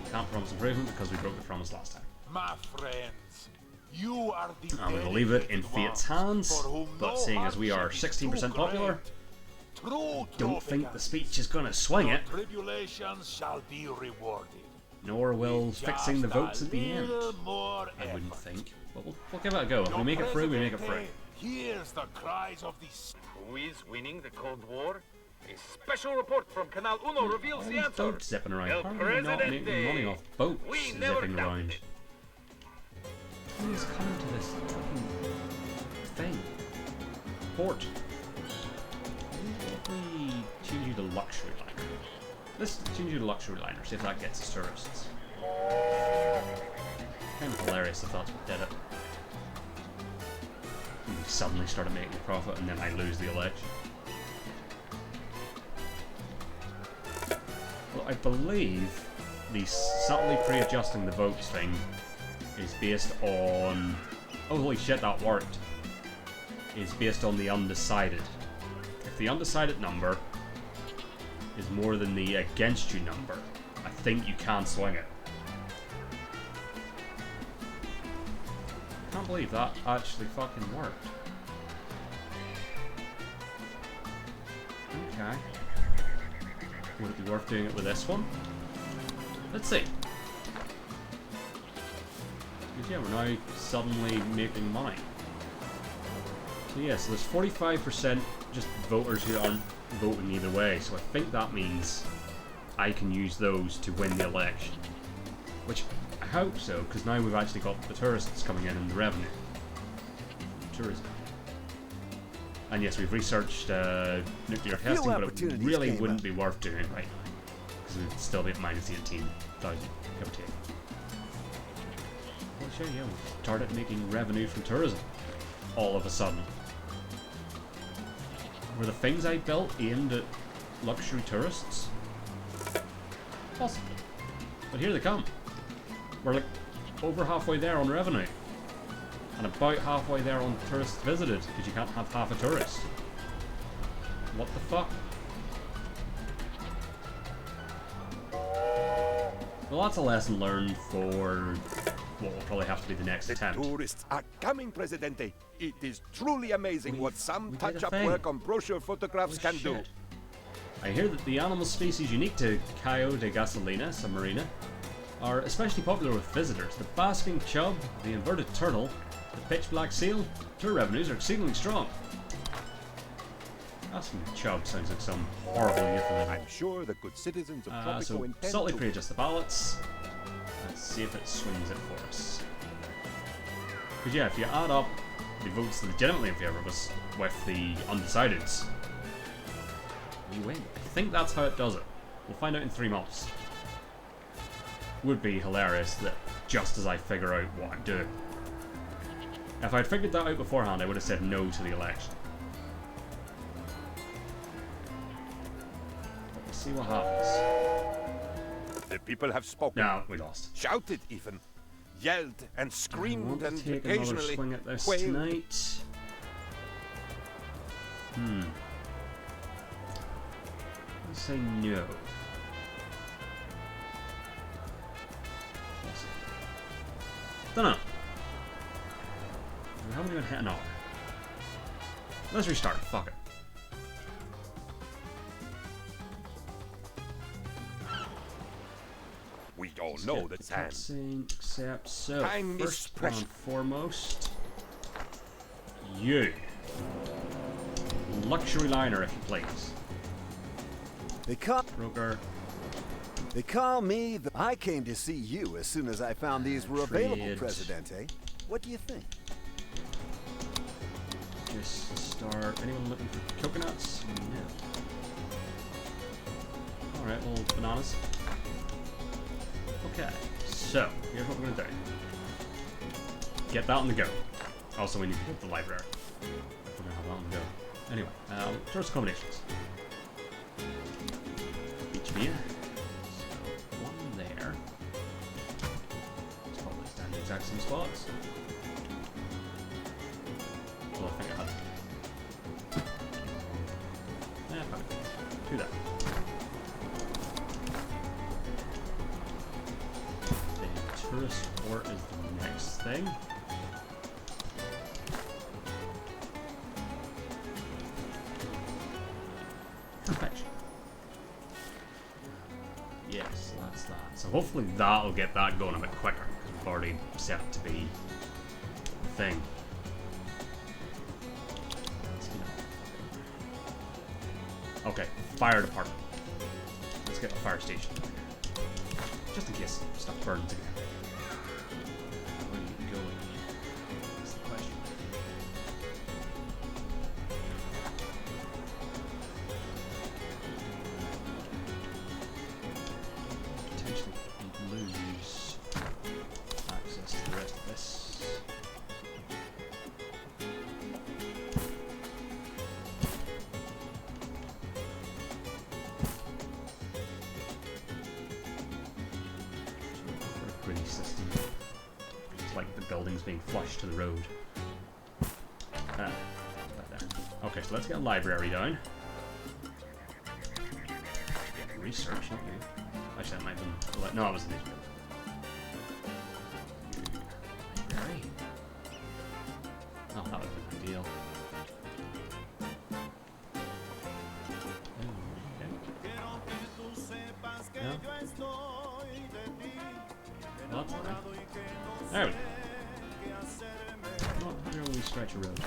We can't promise improvement because we broke the promise last time. My friends, you are the I'm going to leave it in fate's hands, but seeing as we are 16% popular, don't think the speech is going to swing it, Tribulations shall be rewarded. nor will fixing the votes at the end. More I wouldn't think. But we'll give it a go. If we make it through, we make it through. Here's the cries of the... Who is winning the Cold War? A special report from Canal Uno reveals the answer. Boats zipping around. El How are we not making Presidente. money off boats We never zipping doubted around? it. Who is coming to this fucking thing? Port. What if we change you to luxury liner? Let's change you to luxury liner, see if that gets us tourists. Kind of hilarious if that's what did it. We suddenly started making a profit and then I lose the election. Well, I believe the subtly pre-adjusting the votes thing is based on... Oh, holy shit, that worked. Is based on the undecided. If the undecided number is more than the against you number, I think you can swing it. I can't believe that actually fucking worked. Okay. Would it be worth doing it with this one? Let's see. Because yeah, we're now suddenly making money. So yeah, so there's 45% just voters who aren't voting either way, so I think that means I can use those to win the election. Which I hope so, because now we've actually got the tourists coming in and the revenue. Tourism. And yes, we've researched nuclear testing, but it really wouldn't be worth doing right now. Because we'd still be at minus 18,000, give or take. Well, sure, yeah, we started making revenue from tourism. All of a sudden. Were the things I built aimed at luxury tourists? Possibly. But here they come. We're like over halfway there on revenue. And about halfway there on tourists visited, because you can't have half a tourist. What the fuck? Well, that's a lesson learned for what will probably have to be the next attempt. Tourists are coming, Presidente. It is truly amazing what some touch-up thing. work on brochure photographs can do. I hear that the animal species unique to Cayo de Gasolina submarina are especially popular with visitors. The basking chub, the inverted turtle, the pitch black seal, tour revenues are exceedingly strong. Basking chub sounds like some horrible euphemism. I'm sure the good citizens of Tropico so intend subtly to pre-adjust the ballots. Let's see if it swings it for us. Because yeah, if you add up the votes legitimately in favour of us with the undecideds, you win. I think that's how it does it. We'll find out in 3 months. Would be hilarious that just as I figure out what I'm doing. If I'd figured that out beforehand, I would have said no to the election. But we'll see what happens. The people have spoken. No, we lost. Shouted even. Yelled and screamed and take another occasionally swing at this wailed. tonight. Let's say no. Dunno. We haven't even hit an hour. Let's restart. Fuck it. We all know the time. Except so. Time is First and precious. foremost, you. Luxury liner, if you please. Broker. They call me the... I came to see you as soon as I found these were available, Trade. Presidente. What do you think? Just to start. Anyone looking for coconuts? No. Alright, well, bananas. Okay, so, here's what we're gonna do. Get that on the go. Also, we need to get the library. We're gonna have that on the go. Anyway, tourist accommodations. Beach view. So, one there. It's probably down the exact same spots. Well, I think I had. Yeah, probably. Do that. The tourist port is the next thing. Perfection. Yes, that's that. So hopefully that'll get that going a bit quicker, because we've already set it to be a thing. Okay, fire department. Let's get a fire station. Just in case stuff burns again. Where are you going? That's the question. Potentially lose access to the rest of this. System. It's like the buildings being flushed to the road. Right there. Okay, so let's get a library down. Research, not you. Actually, that might have been. No, it was the newspaper. Library. Oh, that would have been ideal. No. Well, that's fine. There we go. Well, here we stretch a road.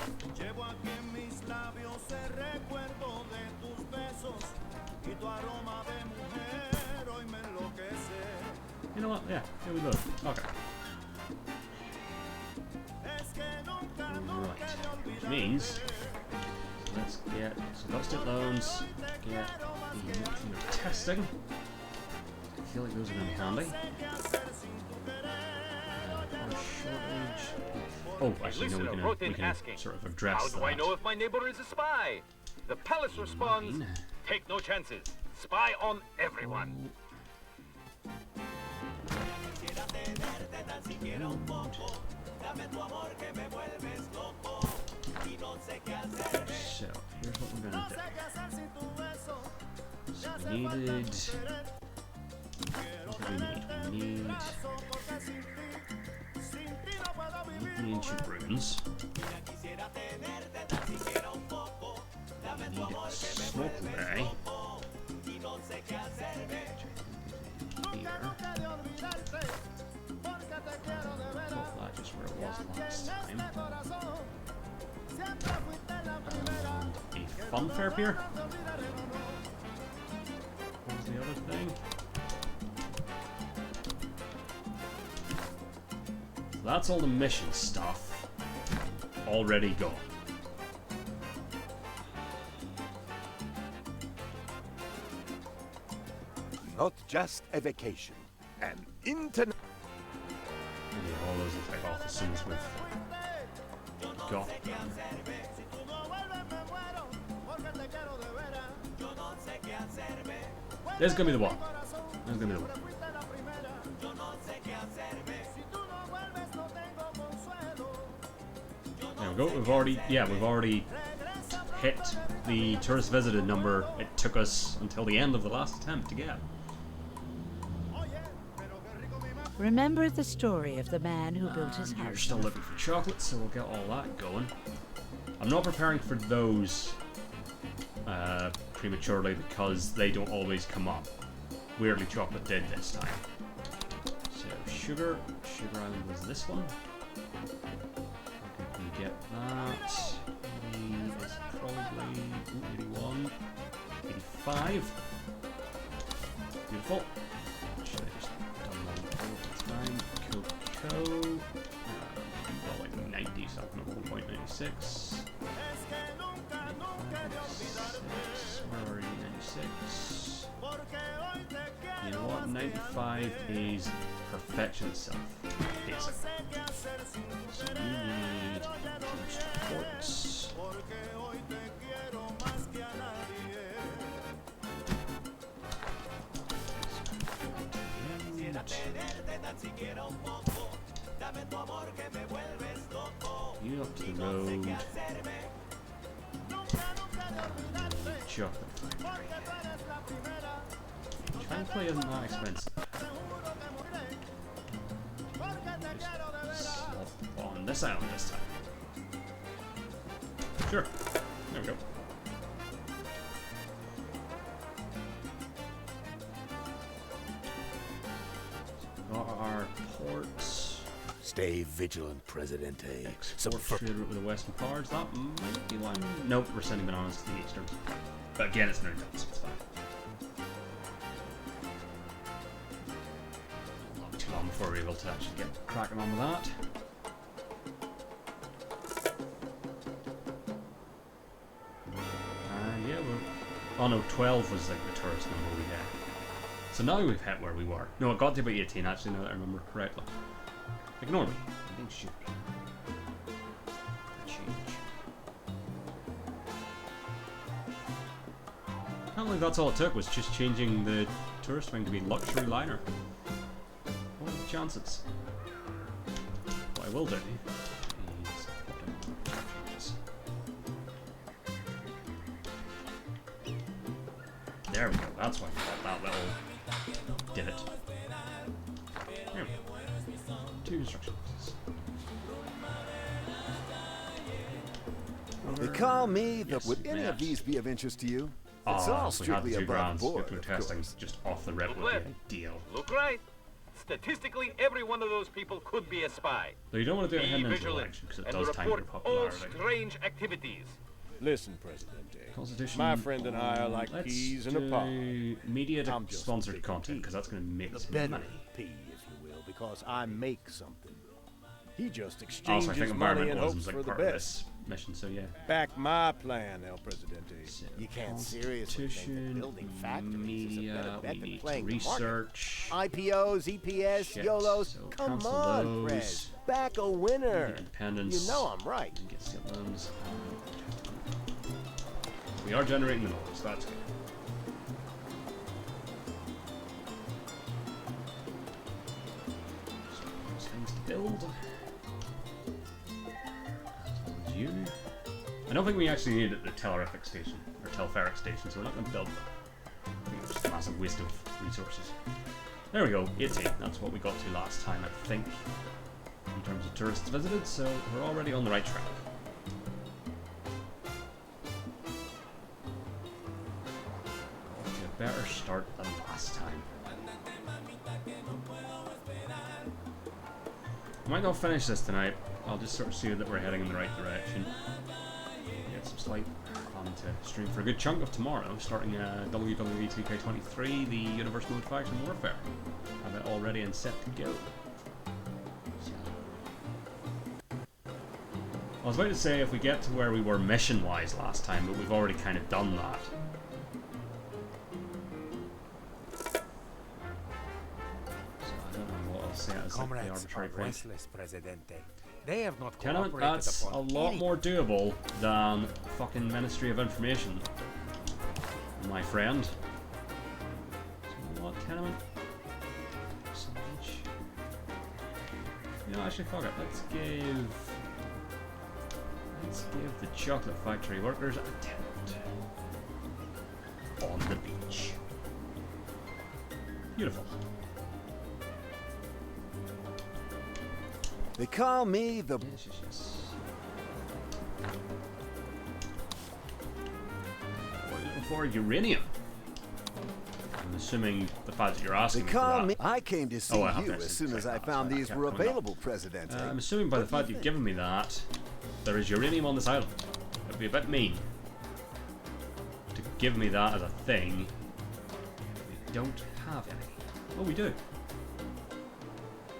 You know what? Yeah, here we go. Okay. Right. Which means, let's get some real loans, get the nuclear testing. I feel like those are going to be handy. Oh, actually, no, we can sort of address How do I know if my neighbor is a spy? The palace responds, take no chances. Spy on everyone. So, here's what we're gonna do. So we needed... What do we need? We need the ancient runes. We need a smoke ray. Here. Put that just where it was last time. And a funfair pier. What was the other thing? So that's all the mission stuff already gone. Not just a vacation, an internet. Yeah, all those will take off as soon as we've got them. There's gonna be the one. There's gonna be the one. There we go. We've already hit the tourist visited number. It took us until the end of the last attempt to get. Remember the story of the man who built his house. You're still looking for chocolate, so we'll get all that going. I'm not preparing for those prematurely because they don't always come up. Weirdly, chocolate did this time. So Sugar Island was this one. Okay, can we get that? It's probably 81, 85. Beautiful. Should I just done that all the time? Cocoa. Well, like 90 something at 1.96. Where are you? 96. You know what? 95 is perfection itself. Basically. So we need toast quartz. You up to the road. Chocolate factory. Frankly, isn't that expensive. Just slop on this island this time. Sure. There we go. Got our ports. Stay vigilant, Presidente. Export trade route with the western powers. That might be one. Nope, we're sending bananas to the eastern. But again, it's nearly done, so it's fine. Not too long before we're able to actually get cracking on with that. Yeah, we're... Oh no, 12 was like the tourist number we had. So now we've hit where we were. No, it got to about 18 actually, now that I remember correctly. Ignore me. I'm being stupid. Change. I don't think that's all it took, was just changing the tourist wing to be luxury liner. What are the chances? What I will do is put down the changes. There we go, that's why we got that little divot. There we go. 2 construction pieces. They call me, but would any of these be of interest to you? It's all strictly above board, of testing course. just off the rip would be ideal. Look right. Statistically, every one of those people could be a spy. Though you don't want to do it Be heading into vigilant election because it and does time your report all popularity. strange activities. Listen, Presidente. Constitution. My friend and I are like peas in a pod. Media I'm just sponsored big content pea. because that's going to make The some better money. pea, if you will, because I make something. He just Also, exchanges I think money and hopes environmentalism is for like the part of best. this mission, so yeah. Back my plan, El Presidente. So, You can't seriously think that building factories media, is a better bet we than need playing the market. research. IPOs, EPS, Shit, YOLOs. so Come cancel on, those. Prez. Back a winner. Independence. You know I'm right. And get skip loans. We are generating the noise, that's good. So, those things to build. As well as you. I don't think we actually need a telerific station, or teleferic station, so we're not going to build them. I think it's just a massive waste of resources. There we go, 18. That's what we got to last time, I think, in terms of tourists visited, so we're already on the right track. Off to a better start than last time. I might not finish this tonight. I'll just sort of see that we're heading in the right direction. Get some sleep. Planning to stream for a good chunk of tomorrow, starting WWE 2K23, the Universe Mode Faction Warfare. Have it all ready and set to go. So. I was about to say if we get to where we were mission-wise last time, but we've already kind of done that. So I don't know what I'll say as like the arbitrary point. Restless, Presidente. They have not Tenement, that's a lot more doable than fucking Ministry of Information, my friend. So you know what, Tenement? Sausage. You know, actually, fuck it. Let's give the chocolate factory workers a tenement on the beach. Beautiful. They call me the... Yes. What are you looking for? Uranium. I'm assuming the fact that you're asking They call for me... that. I came to see you as soon as I found these were available, President. I'm assuming by the fact you've given me that, there is uranium on this island. It would be a bit mean to give me that as a thing. We don't have any. Oh, we do.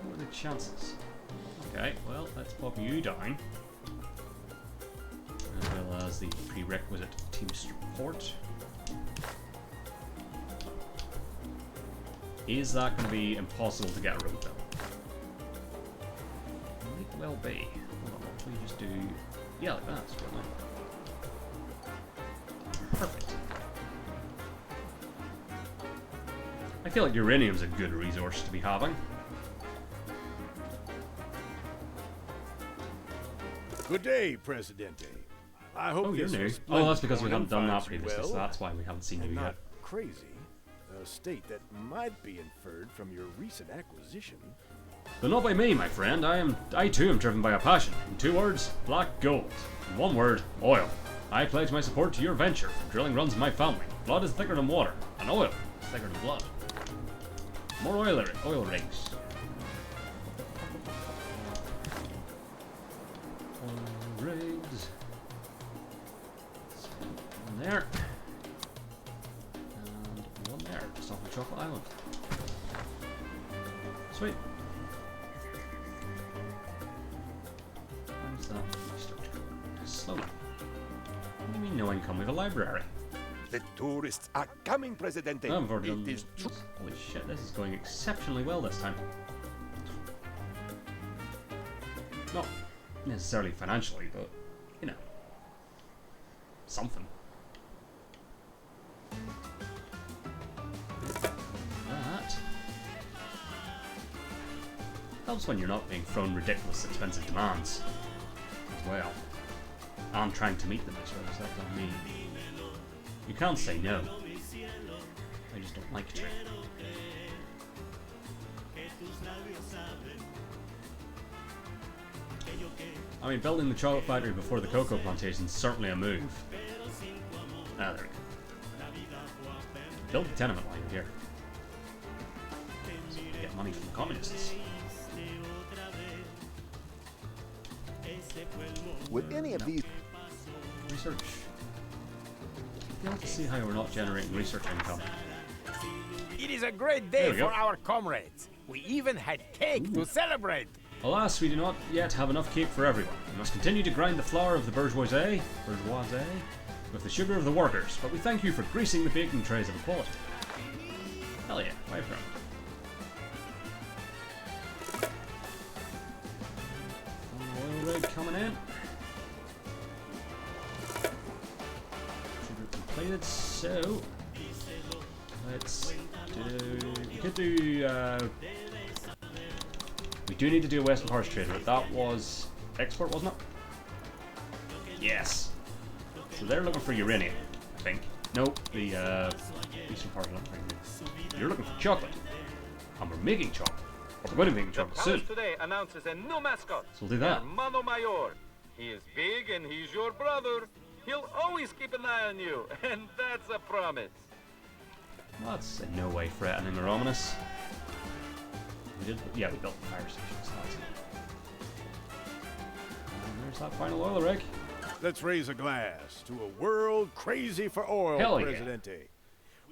What are the chances? Okay, well, let's pop you down. As well as the prerequisite team support. Is that going to be impossible to get a road though? Might well be. Hold on, what if we just do... Yeah, like that, sort of. Perfect. I feel like uranium's a good resource to be having. Good day, Presidente. I hope you're this new. was Oh, that's because we splendid haven't done that finds you previously, so well, that's why we haven't seen you and yet. not crazy. A state that might be inferred from your recent acquisition. But not by me, my friend. I too am driven by a passion. In 2 words, black gold. In 1 word, oil. I pledge my support to your venture. Drilling runs in my family. Blood is thicker than water, and oil is thicker than blood. More oil rigs. Rigs. So, one there. And one there, just off of Chocolate Island. Sweet. How's that start to go? Slowly. What do you mean no income? We have a library. The tourists are coming, Presidente. I've already done It is true. Holy shit, this is going exceptionally well this time. Not necessarily financially, but, you know, something. That helps when you're not being thrown ridiculous expensive demands as well. I'm trying to meet them as well, so that doesn't mean you can't say no. I just don't like to. I mean, building the chocolate factory before the cocoa plantation is certainly a move. Ah, there we go. Build the tenement while you're here. So you get money from the communists. Would any of these... Research. You'll have to see how we're not generating research income. It is a great day for our comrades. We even had cake to celebrate. Alas, we do not yet have enough cake for everyone. We must continue to grind the flour of the bourgeoisie with the sugar of the workers, but we thank you for greasing the baking trays of equality. Hell yeah, why from? Oil rig coming in. Sugar completed, so let's do. We could do. We do need to do a Western Horse Trader. That was export, wasn't it? Yes. So they're looking for uranium, I think. Nope, the Eastern Horse. You're looking for chocolate, and we're making chocolate. Or we're going to be making chocolate soon. Today announces a new mascot. So we'll do that. Hermano Mayor. He is big and he's your brother. He'll always keep an eye on you, and that's a promise. That's in no way threatening or ominous. We did, yeah, we built the fire stations. And there's that final oil rig. Let's raise a glass to a world crazy for oil, Hell yeah. Presidente.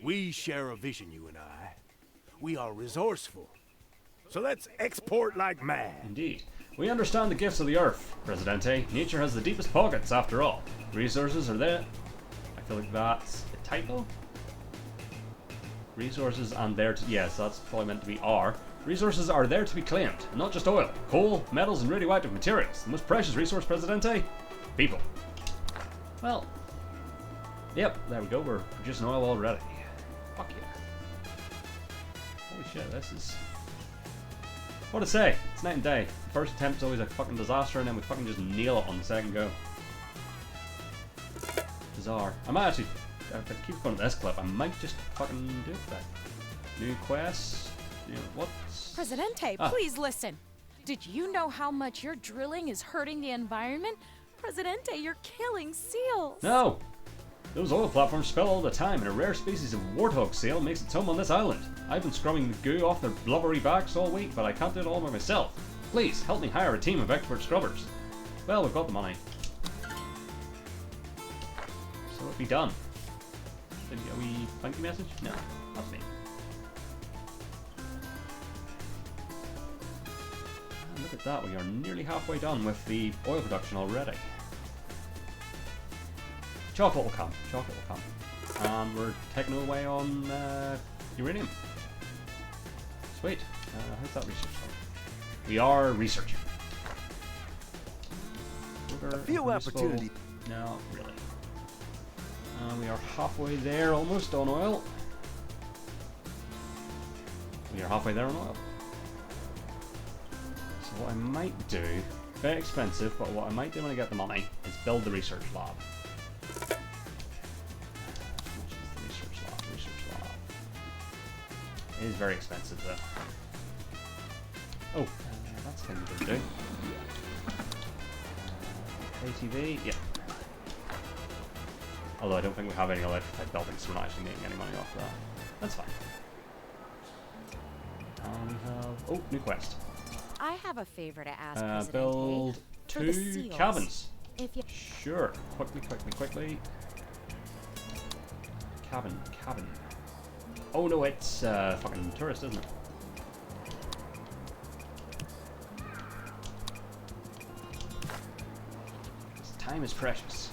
We share a vision, you and I. We are resourceful. So let's export like mad. Indeed. We understand the gifts of the earth, Presidente. Nature has the deepest pockets, after all. Resources are there. I feel like that's a typo. Resources and there to... Yes, that's probably meant to be are. Resources are there to be claimed, and not just oil. Coal, metals, and radioactive materials. The most precious resource, Presidente? People. Well. Yep, there we go. We're producing oil already. Fuck yeah. Holy shit, this is... What to say? It's night and day. The first attempt is always a fucking disaster, and then we fucking just nail it on the second go. Bizarre. I might actually, if I keep going to this clip, I might just fucking do it today. New quests. You know, what? Presidente, please listen. Did you know how much your drilling is hurting the environment? Presidente, you're killing seals. No! Those oil platforms spill all the time, and a rare species of warthog seal makes its home on this island. I've been scrubbing the goo off their blubbery backs all week, but I can't do it all by myself. Please, help me hire a team of expert scrubbers. Well, we've got the money. So it'll be done. Did you get a wee thank you message? No, that's me. And look at that, we are nearly halfway done with the oil production already. Chocolate will come. Chocolate will come. And we're taking away on uranium. Sweet. How's that research going? We are researching. A few opportunities. No, really. We are halfway there almost on oil. We are halfway there on oil. So what I might do, very expensive, but what I might do when I get the money is build the research lab. It is very expensive though. Oh, that's the thing we didn't do. ATV, yeah. Although I don't think we have any electrified buildings, so we're not actually making any money off of that. That's fine. And we have... Oh, new quest. I have a favor to ask, Presidente. Build For the 2 seals. cabins. If you... Sure. Quickly. Cabin. Oh no, it's fucking tourist, isn't it? Time is precious.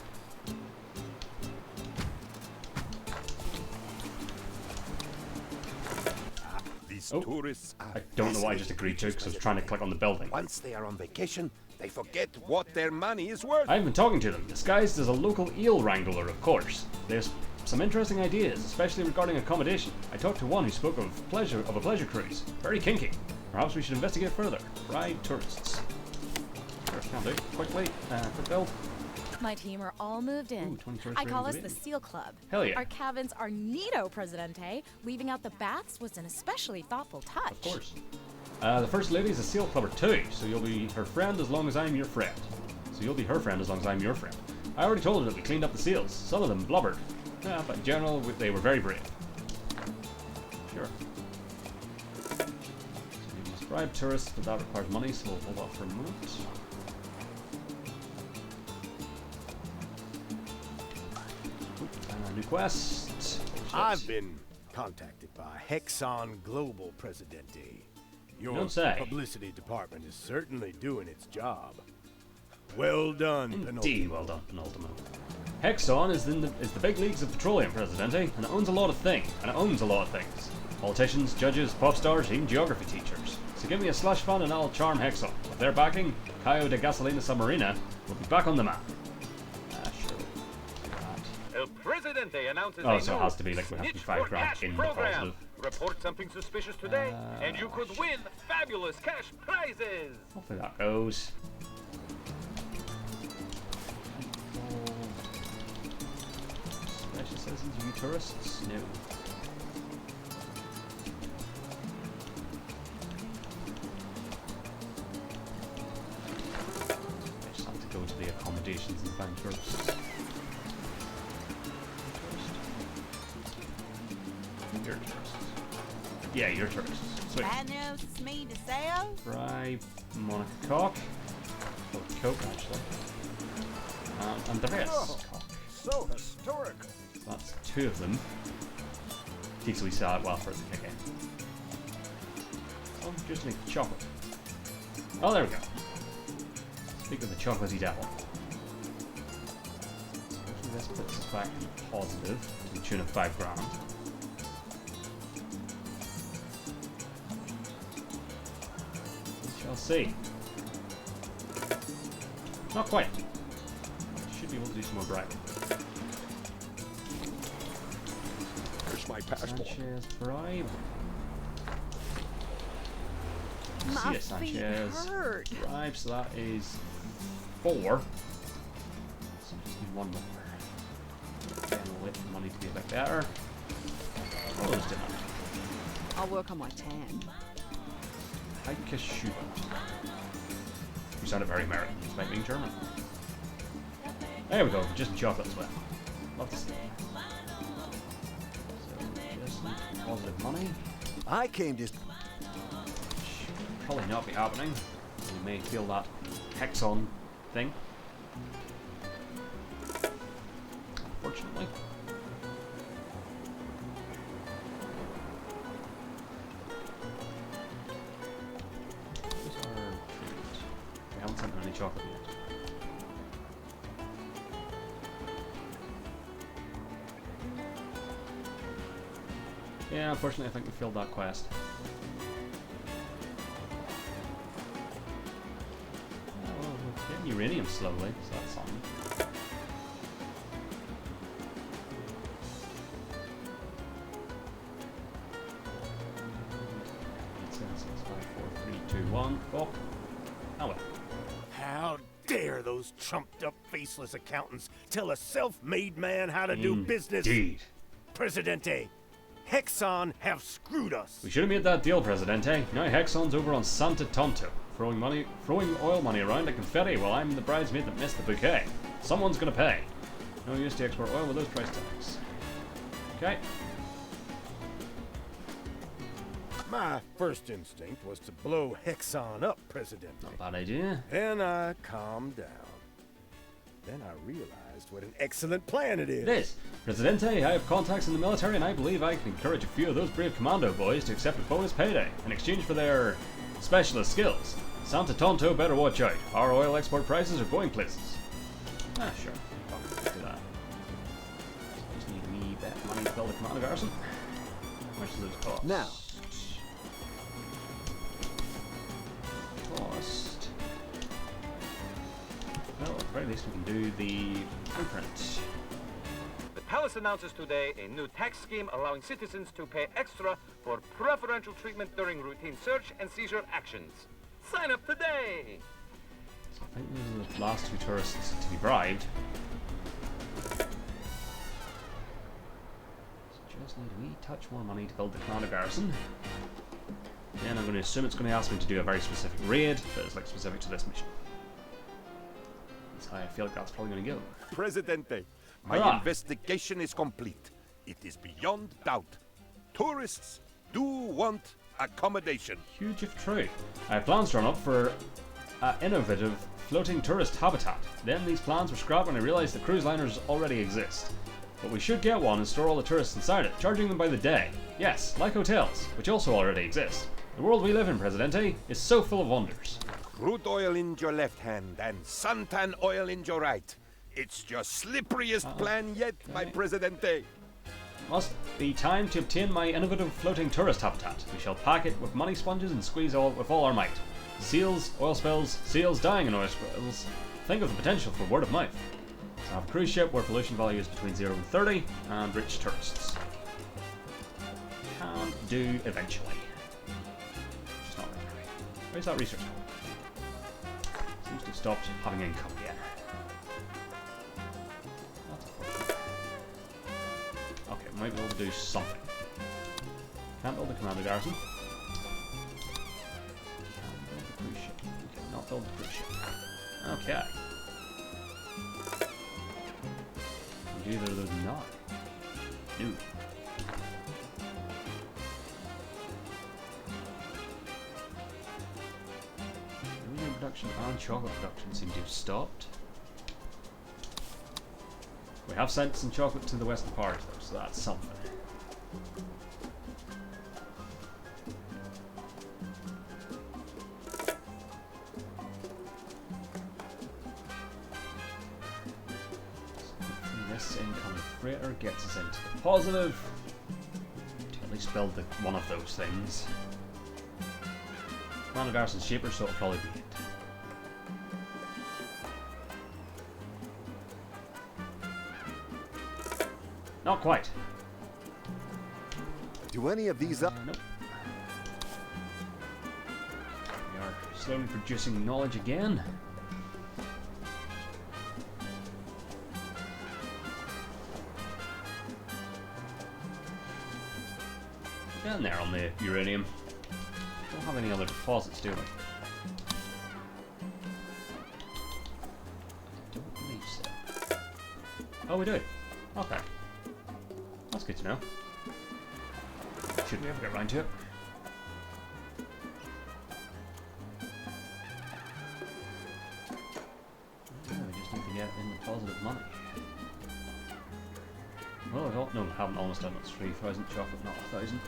These tourists are I don't know why I just agreed to, because I was trying to click on the building. Once they are on vacation, they forget what their money is worth. I've been talking to them, disguised as a local eel wrangler, of course. There's some interesting ideas, especially regarding accommodation. I talked to one who spoke of a pleasure cruise. Very kinky. Perhaps we should investigate further. Ride tourists. Sure, can do. Quickly, quick build. My team are all moved in. Ooh, I call us the Seal Club. Hell yeah. Our cabins are neato, Presidente. Leaving out the baths was an especially thoughtful touch. Of course. The First Lady's a seal clubber too, so you'll be her friend as long as I'm your friend. So you'll be her friend as long as I'm your friend. I already told her that we cleaned up the seals. Some of them blubbered. Yeah, but in general, they were very brave. Sure. So we must bribe tourists, but that requires money, so we'll hold off for a moment. New quest. I've been contacted by Hexon Global, Presidente. Your Don't say. publicity department is certainly doing its job. Well done, Indeed, Penultimo. well done, Penultimo. Hexon is the big leagues of petroleum, Presidente, and it owns a lot of things. Politicians, judges, pop stars, even geography teachers. So give me a slush fund and I'll charm Hexon. With their backing, Cayo de Gasolina Submarina will be back on the map. Sure. El Presidente Presidente announces Oh, a so it new has to be like we have to be snitch 5 for grand cash in the program. positive. Report something suspicious today, and you could win fabulous cash prizes. Hopefully that goes. Special citizens, you tourists? No. I just have to go to the accommodations and find tourists. You're tourists. Yeah, you're tourists. Sweet. Me to sell? Bribe Monica Cock. Oh, Coke, actually. And the rest. Cock. So historical. So that's 2 of them. Okay, so we sell it well for it to kick in. Oh, just make chocolate. Oh, there we go. Speak of the chocolatey devil. So this puts us back in positive to the tune of 5 grand. We shall see. Not quite. Should be able to do some more bribing. Here's my passport. Sanchez bribe. My See feet Sanchez hurt. bribe, so that is 4. So just need 1 more. Then we'll wait for money to be a bit better. Oh, those did not. I'll work on my tan. Haikashuba. You sounded very American, despite being German. There we go, just chocolate as well. Love to see. So, just need positive money. I came to... Should probably not be happening. We may feel that Hexon thing. Unfortunately. Where's our treatment? We haven't sent them any chocolate yet. Yeah, unfortunately I think we failed that quest. Oh, we're getting uranium slowly, so that's something. Oh, well. How dare those trumped-up, faceless accountants tell a self-made man how to do business? Indeed. Presidente, Hexon have screwed us. We should have made that deal, Presidente. Now Hexon's over on Santa Tonto, throwing oil money around like confetti while I'm the bridesmaid that missed the bouquet. Someone's gonna pay. No use to export oil with those price tags. Okay. My first instinct was to blow Hexon up, President. Not a bad idea. Then I calmed down. Then I realized what an excellent plan it is. It is. Presidente, I have contacts in the military and I believe I can encourage a few of those brave commando boys to accept a bonus payday in exchange for their specialist skills. Santa Tonto better watch out. Our oil export prices are going places. Ah, sure. Let's do that. Just need a wee bit of money to build a commando garrison. How much does those cost? Now. Cost. Well, at the very least we can do the imprint. The palace announces today a new tax scheme allowing citizens to pay extra for preferential treatment during routine search and seizure actions. Sign up today! So I think these are the last 2 tourists to be bribed. So just need a wee touch more money to build the commando garrison. Then I'm going to assume it's going to ask me to do a very specific raid that is like specific to this mission. That's how I feel like that's probably going to go. Presidente, my investigation is complete. It is beyond doubt. Tourists do want accommodation. Huge if true. I have plans drawn up for an innovative floating tourist habitat. Then these plans were scrapped when I realized that cruise liners already exist. But we should get one and store all the tourists inside it, charging them by the day. Yes, like hotels, which also already exist. The world we live in, Presidente, is so full of wonders. Crude oil in your left hand and suntan oil in your right. It's your slipperiest plan yet, my Presidente. Must be time to obtain my innovative floating tourist habitat. We shall pack it with money sponges and squeeze with all our might. Seals, oil spills, seals dying in oil spills. Think of the potential for word of mouth. I have a cruise ship where pollution value is between 0 and 30, and rich tourists. Can do eventually. Just not right now. Where's that research going? Seems to have stopped having income again. That's unfortunate. Okay, we might be able to do something. Can't build the commander garrison. Can't build the cruise ship. We cannot build the cruise ship. Okay. Either of those not. No. Iridium production and chocolate production seem to have stopped. We have sent some chocolate to the western part though, so that's something. This incoming freighter gets us into the positive to at least build one of those things. Commander Garrison's cheaper, so it'll probably be it. Not quite. Do any of these up? Nope. We are slowly producing knowledge again. Down there on the uranium. Don't have any other deposits, do we? Don't believe so. Oh, we do. Okay. That's good to know. Should we ever get around to it? Oh, we just need to get in the positive money. Well, I don't know, we haven't almost done it. It's 3,000 chocolate, not 1,000.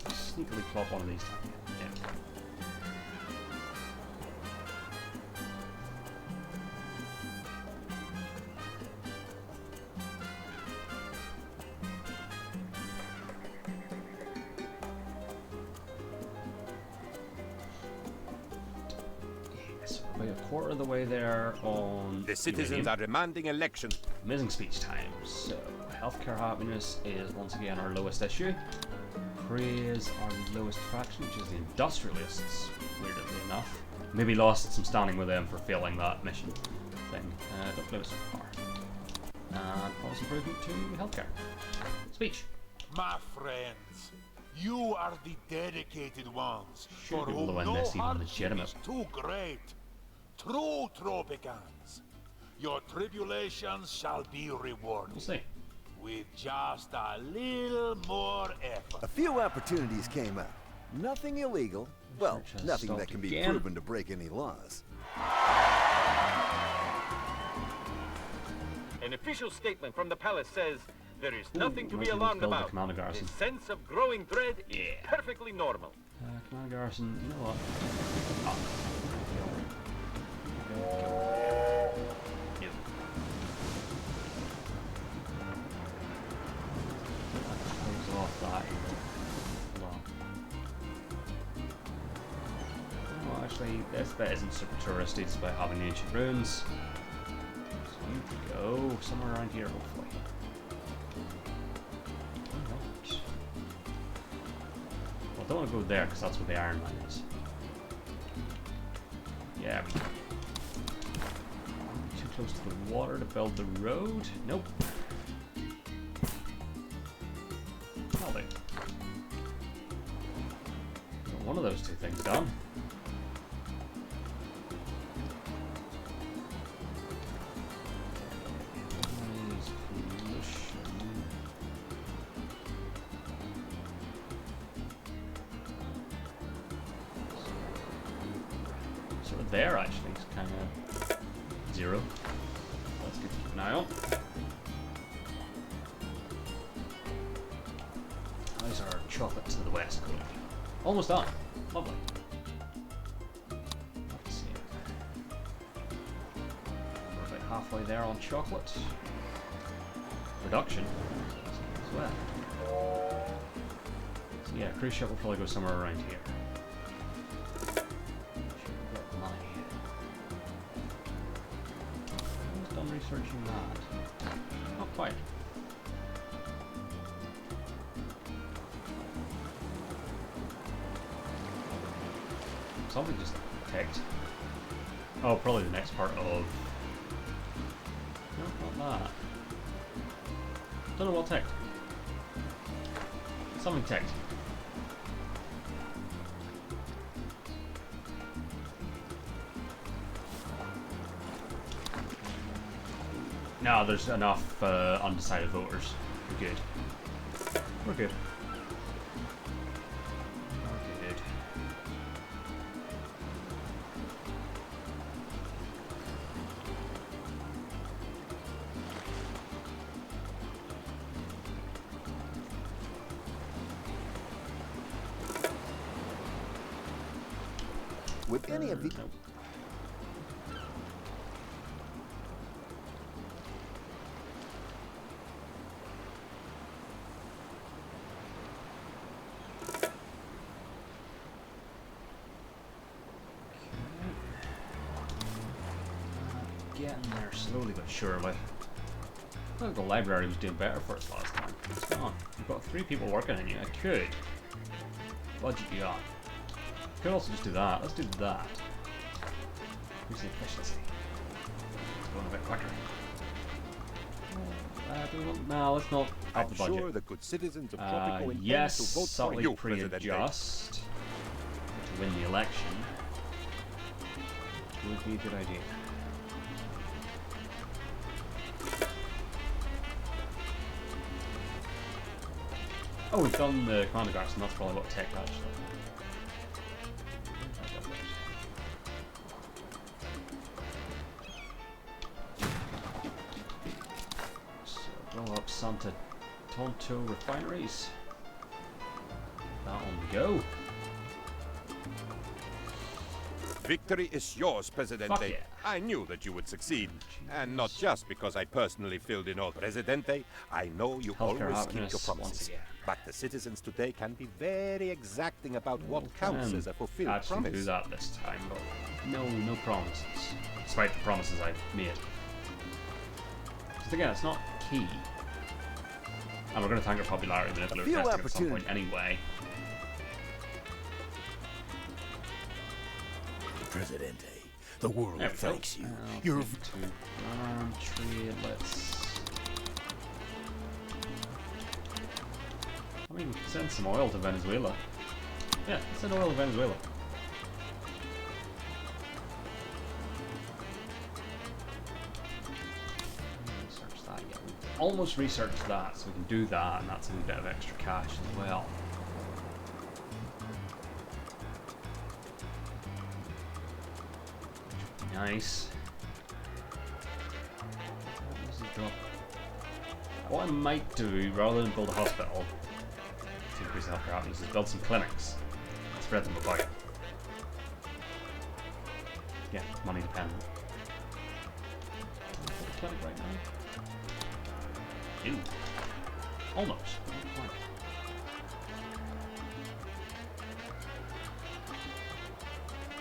I sneakily plop one of these down. Yeah. About a quarter of the way there on the citizens uranium. are demanding elections. Amazing speech time. So, healthcare happiness is once again our lowest issue. Praise our lowest faction, which is the industrialists, weirdly enough. Maybe lost some standing with them for failing that mission thing. Don't blow it so far. And policy improvement to healthcare. Speech. My friends, you are the dedicated ones, Should for be able to whom win no this even hardship legitimate. is too great. True Tropicans, your tribulations shall be rewarded. We'll see. With just a little more effort. A few opportunities came up. Nothing illegal. Well, nothing that can be proven to break any laws. An official statement from the palace says there is nothing to be alarmed about. The sense of growing dread is perfectly normal. Commander Garrison, you know what? Oh. Off that oh, actually, this bit isn't super touristy, it's about having ancient ruins. So you can go somewhere around here, hopefully. Well, I don't want to go there because that's where the iron mine is. Yeah, we go. Too close to the water to build the road? Nope. I'll do. Got one of those two things done. Sort of there actually, it's kind of zero. That's good to keep an eye on. How's our chocolate to the west going? Almost done. Lovely. Let's see. We're about halfway there on chocolate. Production as well. So yeah, cruise ship will probably go somewhere around here. done researching that. Not quite. Something just ticked. Oh, probably the next part of... No, not that. Don't know what ticked. Something ticked. No, there's enough undecided voters. We're good. We're good. We're good. Would any of the... Nope. Getting there slowly but surely. I think the library was doing better for us last time. It's not. You've got 3 people working on you. I could budget you up. Could also just do that. Let's do that. Who's the efficiency? It's going a bit quicker. No, let's not up the budget. Sure the good citizens of Tropico intend yes, to vote for subtly you, President. pre-adjust to win the election would be a good idea. Oh, we've done the commander guards, and that's probably what tech actually. So blow up Santa Tonto refineries. That on the go. Victory is yours, Presidente. Yeah. I knew that you would succeed. And not just because I personally filled in all Presidente. I know you Healthcare always keep your happiness promises. once again. But the citizens today can be very exacting about what counts as a fulfilled actually promise. do that this time, but no promises. Despite the promises I've made. Because again, it's not key. And we're going to thank our popularity manipulator testing at some point anyway. Presidente, the world thanks you. You're trade, let's... I mean, we can send some oil to Venezuela. Yeah, send oil to Venezuela. Research that, yeah. We've almost researched that, so we can do that, and that's a bit of extra cash as well. Nice. What I might do, rather than build a hospital to increase the healthcare happiness, is build some clinics and spread them about. Yeah, money dependent. Clinic right now? Ew. Almost. Not quite.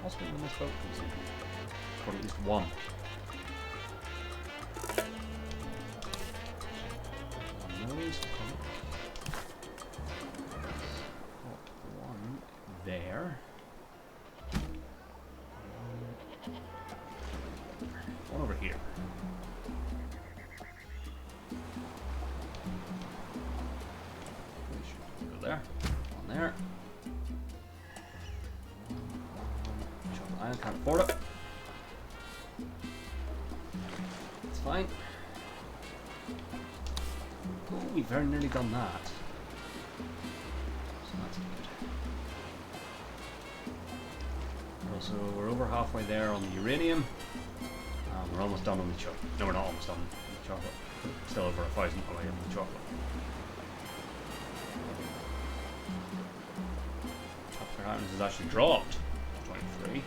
Possibly when this boat comes in. Or at least one. One there. One over here. Go there. One there. I can't afford it. It's fine. Oh, we've very nearly done that. So that's good. Also, we're over halfway there on the uranium. We're almost done on the chocolate. No, we're not almost done on the chocolate. Still over 1,000 away on the chocolate. Chocolate happiness has actually dropped. 23.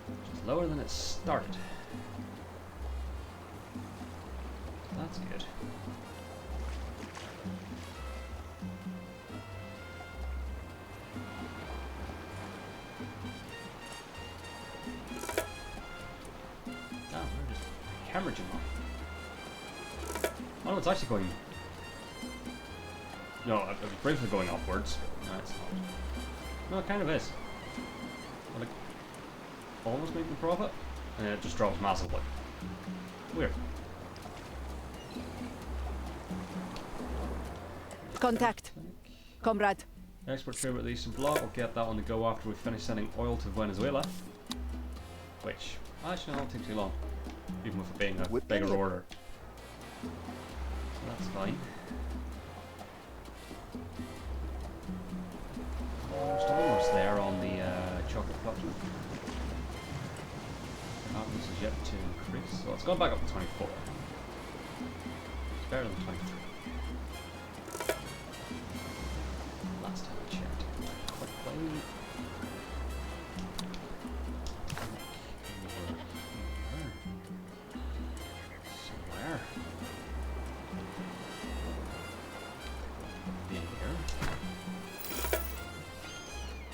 Which is lower than it started. That's good. Oh, we're just hemorrhaging on. Oh, it's actually going... No, it was briefly going upwards. No, it's not. No, it kind of is. Like, almost making profit, and it just drops massively. Weird. Contact. Comrade. Export trade with the Eastern Bloc. We'll get that on the go after we finish sending oil to Venezuela. Which, actually, won't take too long. Even with it being a bigger order. So that's fine. We're still almost there on the chocolate production. Happiness is yet to increase. So it's gone back up to 24. It's better than 23. Last time I checked. Quickly. Somewhere.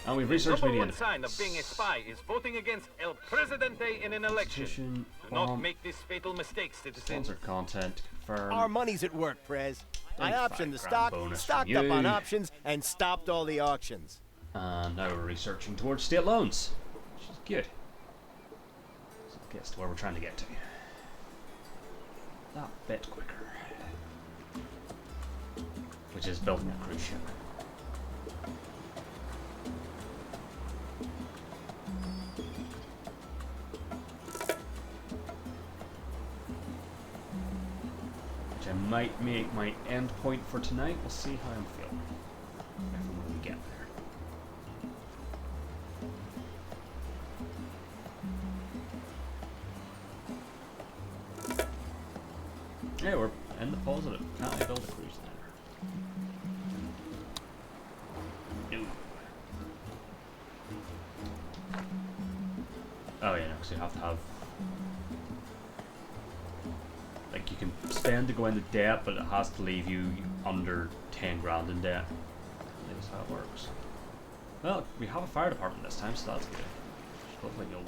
And we've researched the media. number one sign of being a spy is voting against El Presidente in an election. Do not make this fatal mistake, citizens. Sponsored content, confirmed. Our money's at work, Prez. I 25 optioned the grand stock, bonus stocked from up on you. options, and stopped all the auctions. And now we're researching towards state loans, which is good. So it gets to where we're trying to get to. That bit quicker. Which is building a cruise ship. Which I might make my end point for tonight. We'll see how I'm feeling. If and when we get there. Yeah, we're in the positive. Can't I build a cruise liner? No. Oh yeah, no, because you have to have... Like, you can spend to go into debt, but it has to leave you under 10 grand in debt. That's how it works. Well, we have a fire department this time, so that's good. Hopefully you'll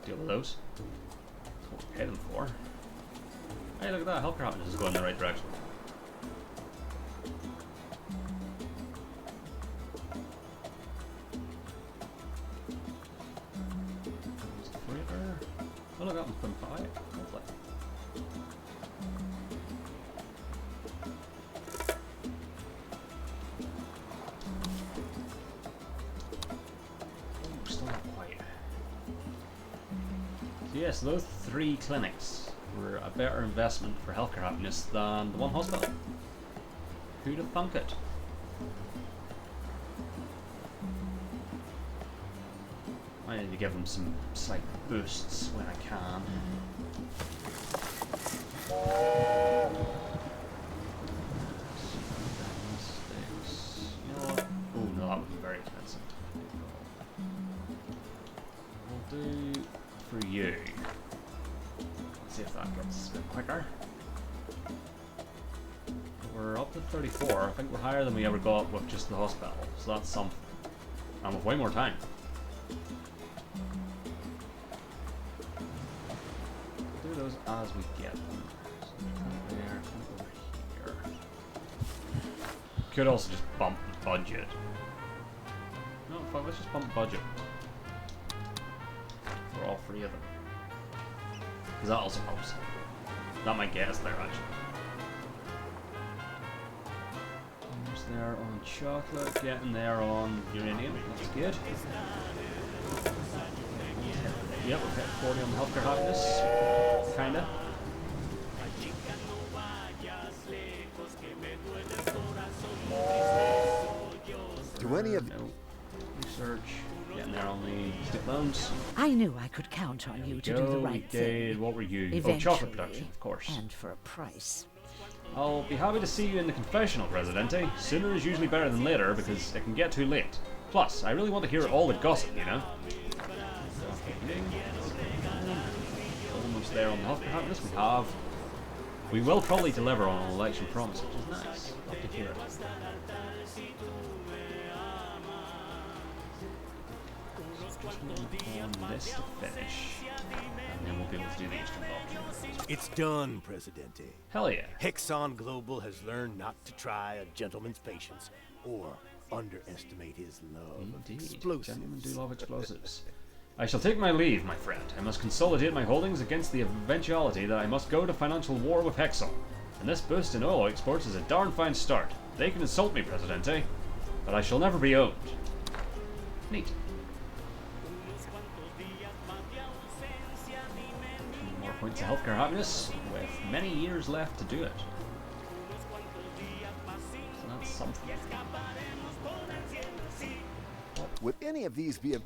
deal with those. That's what we pay them for. Hey, look at that, healthcare happiness is going in the right direction. There's the freighter. Oh look, that one's been by. Lovely. Oh, still not quite. So yes, those 3 clinics were a better investment for healthcare happiness than the one hospital. Who'd have thunk it? I need to give them some slight boosts when I can. You know what? Oh no, that would be very expensive. We'll do for you. See if that gets a bit quicker. We're up to 34. I think we're higher than we ever got with just the hospital, so that's something. And with way more time. We'll do those as we get them. So there, over here. Could also just bump the budget. No, fuck, let's just bump the budget. For all 3 of them. Because that also helps. That might get us there, actually. Almost there on chocolate, getting there on uranium. That's good. Yep, we've hit 40 on the healthcare happiness. Kinda. Do any of... No. Research. Getting there on the state loans. I knew I could count on you to do the right thing. What were you? Eventually, oh, chocolate production, of course. And for a price. I'll be happy to see you in the confessional, Presidente. Sooner is usually better than later because it can get too late. Plus, I really want to hear all the gossip, you know? Almost there on the healthcare happiness. We will probably deliver on an election promise, which is nice. Love to hear it. on this to finish, and then we'll be able to do the Eastern Bloc. It's done, Presidente. Hell yeah. Hexon Global has learned not to try a gentleman's patience or underestimate his love of explosives. Gentlemen do love explosives. I shall take my leave, my friend. I must consolidate my holdings against the eventuality that I must go to financial war with Hexon. And this boost in oil exports is a darn fine start. They can insult me, Presidente, but I shall never be owned. Neat. More points of healthcare happiness, with many years left to do it. So that's something. Would any of these be a...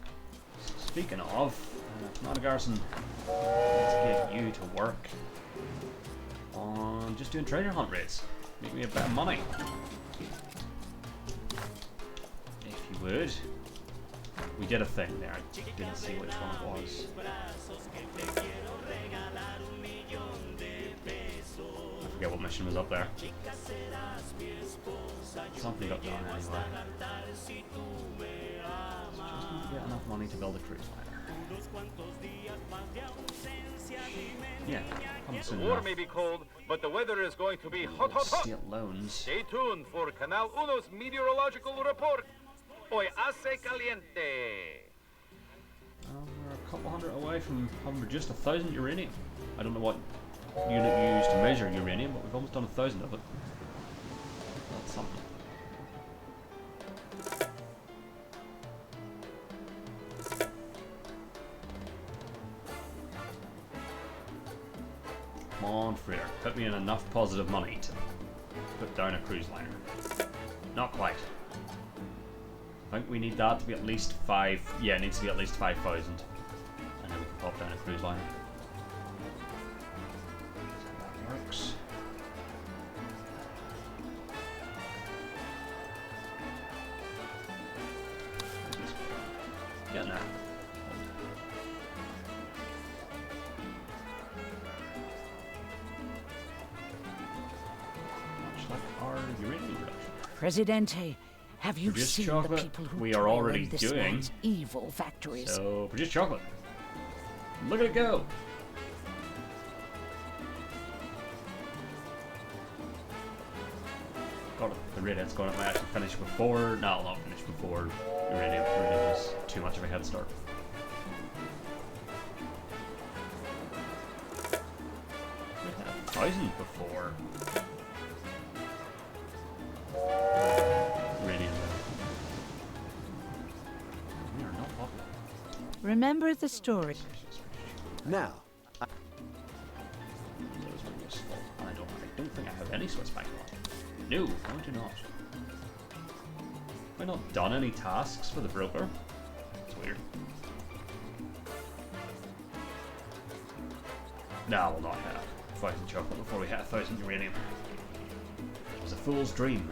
Speaking of, Commander Garrison, let's get you to work on just doing treasure hunt raids. Make me a bit of money. If you would. We did a thing there, I didn't see which one it was. I forget what mission was up there. Something got done anyway. So just need to get enough money to build a cruise liner. Yeah, the war may be cold, but the weather is going to be hot, hot, hot. State loans. Stay tuned for Canal Uno's meteorological report. Hoy hace caliente. We're a couple hundred away from having just 1,000 uranium. I don't know what unit you use to measure uranium, but we've almost done 1,000 of it. That's something. Come on, Freer. Put me in enough positive money to put down a cruise liner. Not quite. I think we need that to be at least 5. Yeah, it needs to be at least 5,000. And then we can pop down a cruise liner. So that works. Getting there. Much like our uranium production. Presidente, have you Produce seen chocolate, the people who we are toil already in this doing. man's evil factories? So, produce chocolate. Look at it go! God, the rate it's going up. I actually finished before. No, I'll not finish before uranium. Uranium was too much of a head start. We had 1,000 before. Uranium. We are not popular. Remember the story. Now, Those were useful. I don't think I have any Swiss bank left. No, I do not. Have I not done any tasks for the broker? It's weird. No, we'll not hit 1,000 chocolate before we hit 1,000 uranium. It was a fool's dream.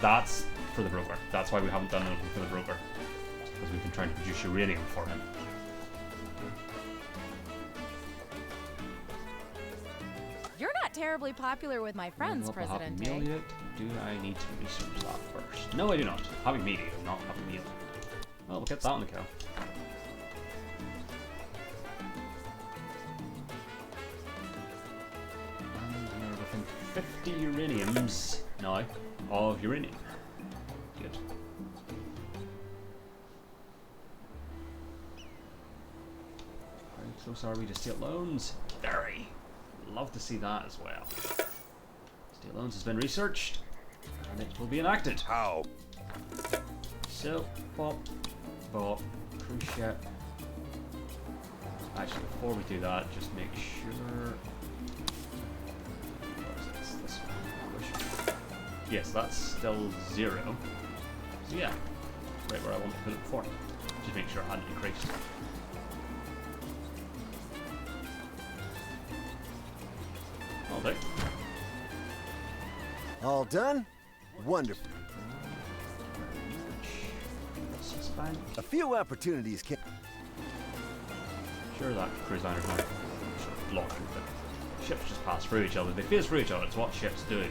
That's for the broker. That's why we haven't done anything for the broker. Because we've been trying to produce uranium for him. You're not terribly popular with my friends, Not the Happy Presidente. Meal yet? Do I need to research that first? No, I do not. Happy Meal, not Happy Meal. Well, we'll get that on the cow. And we're within 50 uraniums now of uranium. Good. How close are we to state loans? Very. Love to see that as well. State loans has been researched, and it will be enacted. How? So, pop, cruise ship. Actually, before we do that, just make sure. What is this? This one. Yes, that's still 0. So yeah, it's right where I wanted to put it before. Just make sure it hadn't increased. All do. all done? Wonderful. A few opportunities can... sure that cruise liner's not blocking, but ships just pass through each other. They phase through each other, it's what ships do.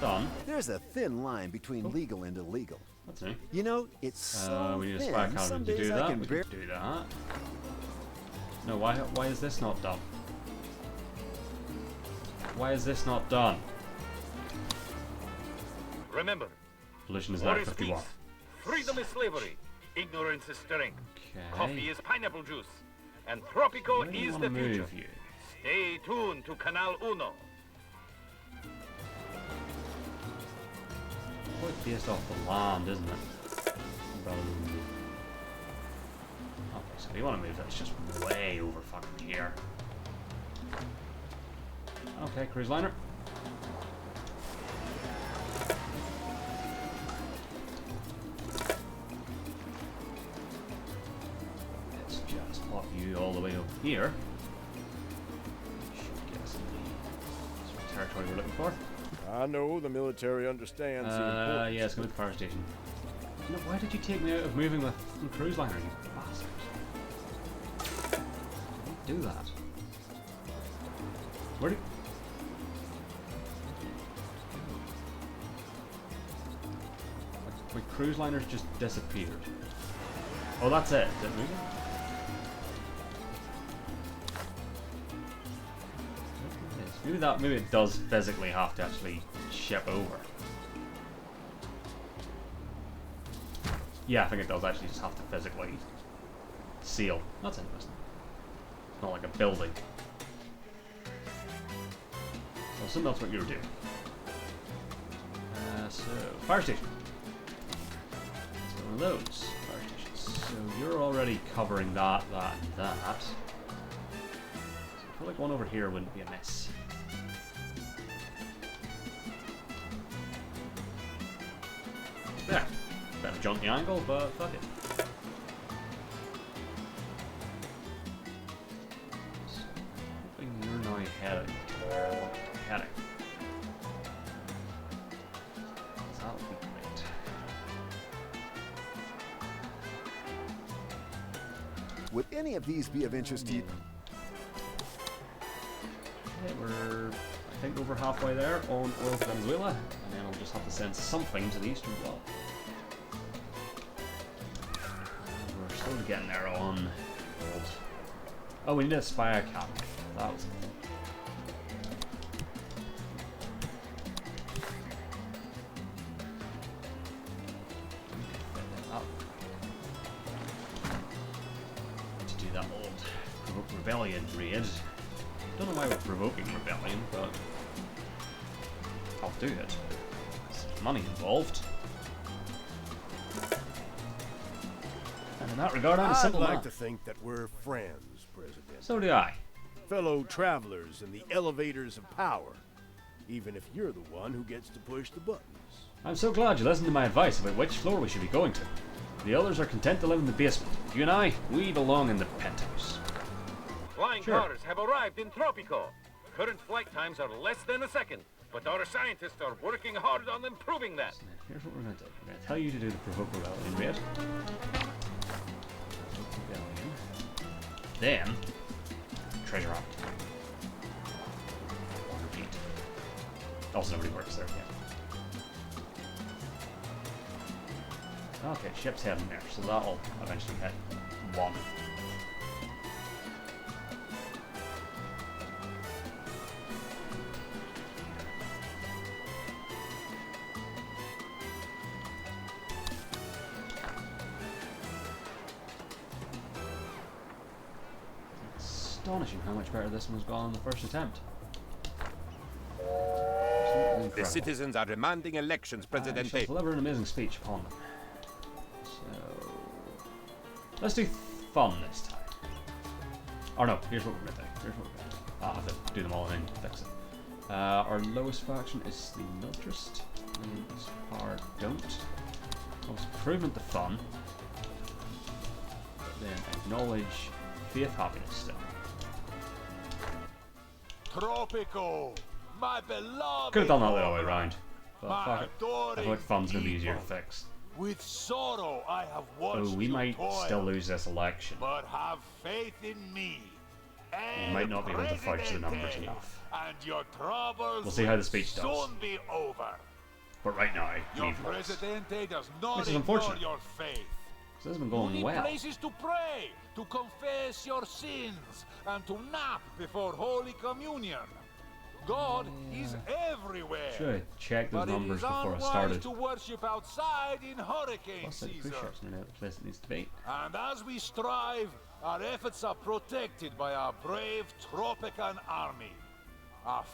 Done. There's a thin line between legal and illegal. That's new. You know, it's so we need a thin. spy Some cannon to do days I that. can We can do that. No, why is this not done? Why is this not done? Remember, Pollution is war now is 51. peace, freedom is slavery, ignorance is strength, coffee is pineapple juice, and Tropico Where do you is wanna the future. move you? Stay tuned to Canal Uno. Quite based off the land, isn't it? Rather than... Okay, so you want to move that? It's just way over fucking here. Okay, cruise liner. Let's just pop you all the way up here. Should get us in the sort of territory we're looking for. I know the military understands the importance. Yeah, it's going to the fire station. No, why did you take me out of moving the cruise liner, you bastard? Don't do that. Where did... My cruise liner's just disappeared. Oh, that's it. Is it moving? Maybe it does physically have to actually ship over. Yeah, I think it does actually just have to physically seal. That's interesting. It's not like a building. So I assume that's what you were doing. So, fire station. It's one of those fire stations. So you're already covering that, that, and that. So I feel like one over here wouldn't be amiss. Yeah, bit of a junky angle, but fuck it. So, hoping you're now heading to where I want to be heading. That would be great. Would any of these be of interest to you? Okay, we're, I think, over halfway there on oil for Venezuela, and then I'll just have to send something to the eastern bloc. We're slowly getting there on gold. Oh, we need a spy cap. That was it. To do that old provoke rebellion raid. Don't know why we're provoking rebellion, but I'll do it. There's money involved. And in that regard, I'm a simple man. I'd like to think that we're friends, President. So do I. Fellow travelers in the elevators of power, even if you're the one who gets to push the buttons. I'm so glad you listened to my advice about which floor we should be going to. The others are content to live in the basement. You and I, we belong in the penthouse. Flying cars have arrived in Tropico. Current flight times are less than a second, but our scientists are working hard on improving that. Here's what we're going to do. We're going to tell you to do the provoke rebellion raid. Then, treasure hunt. Repeat. Also, nobody works there yet. Okay, ship's heading there, so that'll eventually hit 1. Astonishing how much better this one's gone on the first attempt. The citizens are demanding elections, Presidente. I shall deliver an amazing speech upon them. So, let's do fun this time. Or no, here's what we're going to do. I'll have to do them all and then fix it. Our lowest faction is the militarist. And this power don't. Most improvement to fun. Then acknowledge faith, happiness still. Tropico, my beloved. Could have done that the other way around. But my fuck it. I feel like fun's gonna be easier to fix. With sorrow I have watched Oh, we might toil, still lose this election. But have faith in me. We might not be able to fudge the numbers enough. And your troubles We'll see how the speech does. soon be over. But right now, Your we've lost. Presidente does not Which is ignore unfortunate. your faith. This has been You going need well. places to pray, to confess your sins, and to nap before Holy Communion. God is everywhere. Should have checked those But numbers it is before I unwise started. to worship outside in hurricane Plus, the season. push-ups are now the place it needs to be. And as we strive, our efforts are protected by our brave Tropican army.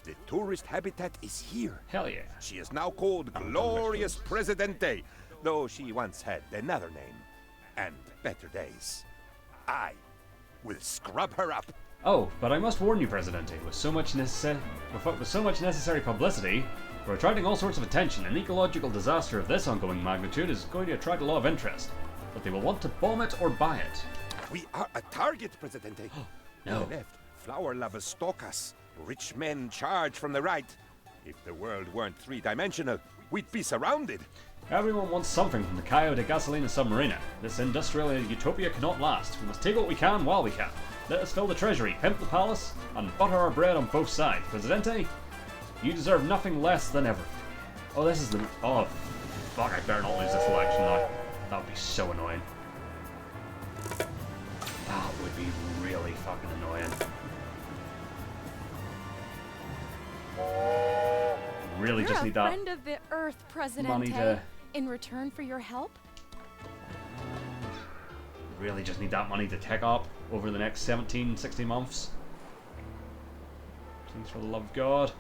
The tourist habitat is here. Hell yeah. She is now called Glorious Presidente, though she once had another name and better days. I will scrub her up. Oh, but I must warn you, Presidente, with so much necessary publicity, we're attracting all sorts of attention. An ecological disaster of this ongoing magnitude is going to attract a lot of interest, but they will want to bomb it or buy it. We are a target, Presidente. No. On the left, flower lovers stalk us. Rich men charge from the right. If the world weren't three-dimensional, we'd be surrounded. Everyone wants something from the Cayo de Gasolina Submarina. This industrial utopia cannot last. We must take what we can while we can. Let us fill the treasury, pimp the palace, and butter our bread on both sides. Presidente, you deserve nothing less than everything. Oh, this is the... Oh, fuck, I better not lose this election now. That would be so annoying. That would be really fucking annoying. Really just need that friend of the Earth, Presidente. money to... In return for your help? Really just need that money to take up over the next 17, 16 months. Please, for the love of God.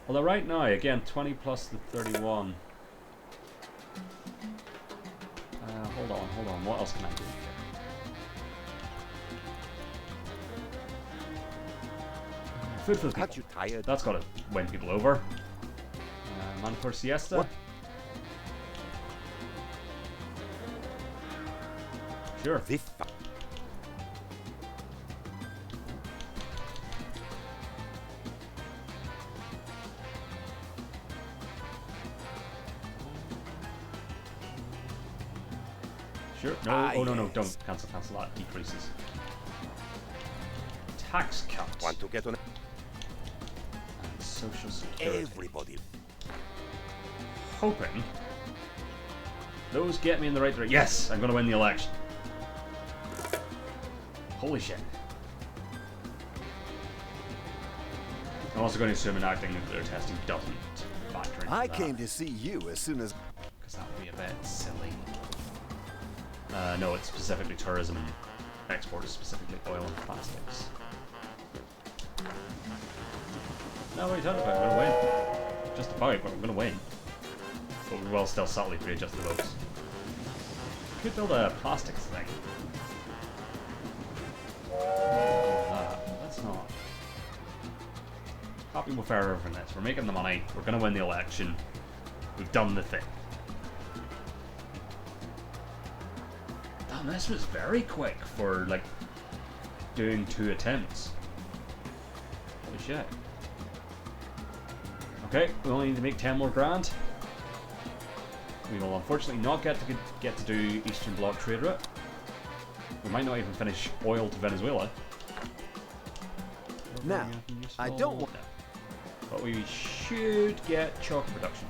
Although right now, again, 20 plus the 31. Hold on. What else can I do here? Food for the people. Aren't you tired? That's got to win people over. Manipur siesta. What? Sure. Sure. No. Oh no. Don't cancel. That decreases. Tax cut. Want to get on? And social security. Everybody. Hoping those get me in the right direction. Yes, I'm going to win the election. Holy shit. I'm also going to assume enacting nuclear testing doesn't factor into I that. came to see you as soon as... Because that would be a bit silly. No, it's specifically tourism and export is specifically oil and plastics. No, what are you talking about? I'm going to win. Just about, but I'm going to win. But we will still subtly readjust the votes. Could build a plastics thing. Let's not. Happy with everything this. We're making the money. We're going to win the election. We've done the thing. Damn, this was very quick for, like, doing 2 attempts. Holy shit. Okay, we only need to make 10 more grand. We will unfortunately not get to do Eastern Bloc trade route. We might not even finish oil to Venezuela. Now, I don't want... But we should get chocolate production.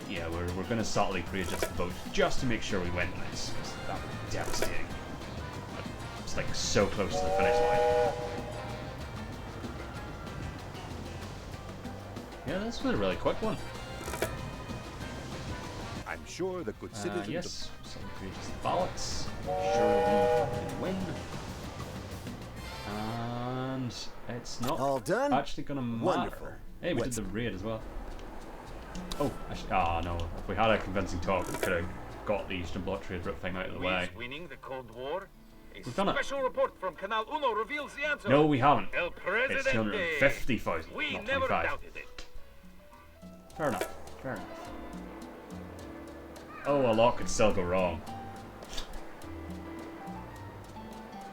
Yeah, we're going to subtly pre-adjust the vote just to make sure we win this. That would be devastating. It's like so close to the finish line. Yeah, this was a really quick one. I'm sure the good citizens. Yes, so we create the ballots. Sure, we can win. And it's not all done. Actually, gonna matter. Wonderful. Hey, we did the raid as well. Oh, actually, no. If we had a convincing talk, we could have got the Eastern Bloc trade route thing out of the way. Winning the Cold War? We've done it. Special report from Canal Uno reveals the answer. No, we haven't. El It's Presidente. 250,000, We not never 25. doubted it. Fair enough. Oh, a lot could still go wrong.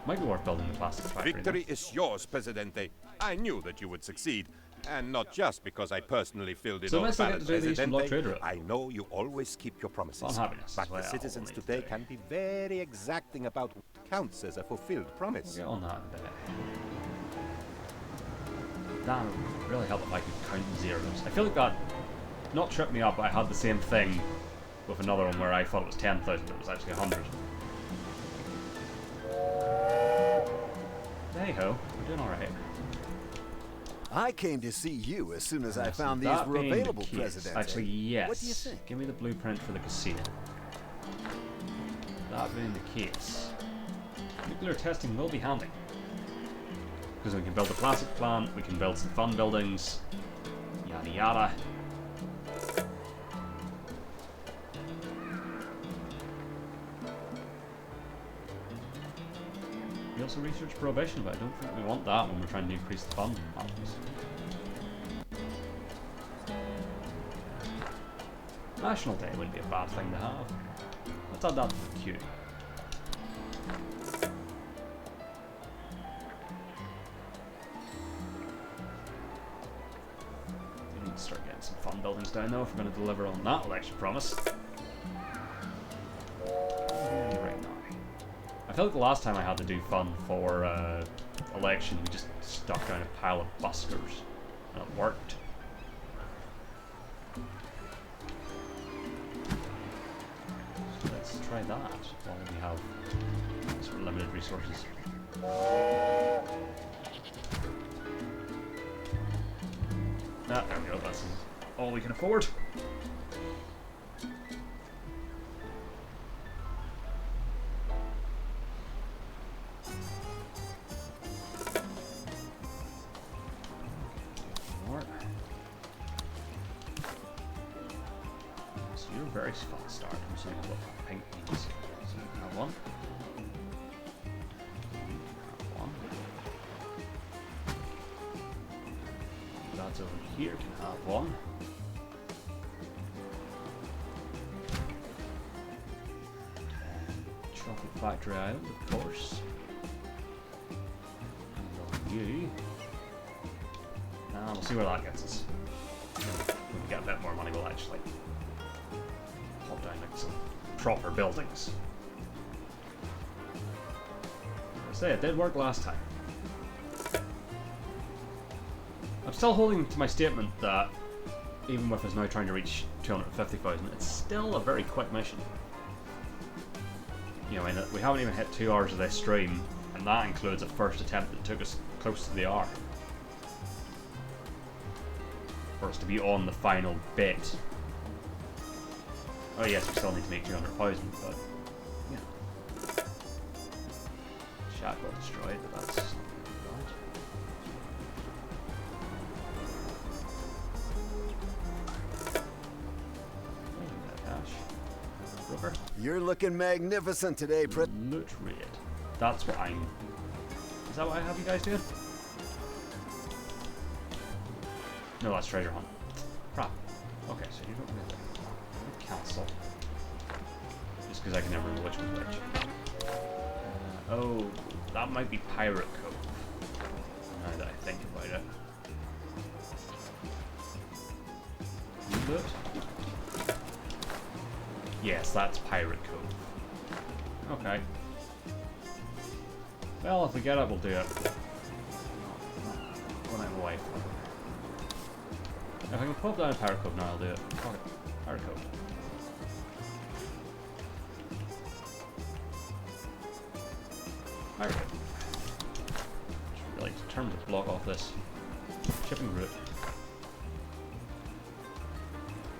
Might be worth building the plastic factory. Victory is yours, Presidente. I knew that you would succeed. And not just because I personally filled in all the ballots, Presidente. I know you always keep your promises. But the citizens today can be very exacting about what counts as a fulfilled promise. We'll get on that in a bit. Damn, it would really help if I could count zeros. I feel like that not tripped me up, but I had the same thing with another one where I thought it was 10,000, but it was actually 100. Hey ho, we're doing alright. I came to see you as soon as I found these were available, President. Actually, yes. What do you think? Give me the blueprint for the casino. That being the case, nuclear testing will be handy. Because we can build a plastic plant, we can build some fun buildings, yada yada. We also research prohibition, but I don't think we want that when we're trying to increase the fun matches. National Day wouldn't be a bad thing to have. Let's add that to the queue. We need to start getting some fun buildings down though if we're going to deliver on that election promise. Right now. I feel like the last time I had to do fun for election, we just stuck down a pile of buskers, and it worked. So let's try that while we have sort of limited resources. Ah, there we go, that's all we can afford. Very fast start. I'm assuming what pink means. So you can have one. That's over here can have one. Chocolate Factory Island, of course. And on you. And we'll see where that gets us. When we get a bit more money, we'll actually down like some proper buildings. I say it did work last time. I'm still holding to my statement that even with us now trying to reach 250,000, it's still a very quick mission. You know, we haven't even hit 2 hours of this stream, and that includes a first attempt that took us close to the hour. For us to be on the final bit. Oh yes, we still need to make 200,000, but yeah. Shack got destroyed, but that's not bad. You're looking magnificent today, Loot raid. That's what I'm. Is that what I have you guys doing? No, that's treasure hunt. Crap. Okay, so you don't really. Council. Just because I can never remember which one's which. Oh, that might be Pirate Cove. Now that I think about it. Loot? Yes, that's Pirate Cove. Okay. Well, if we get it, we'll do it. One out away. If I can pop down a Pirate Cove now, I'll do it. Okay. Pirate Cove. Pirate Cove. Just really determined to block off this shipping route.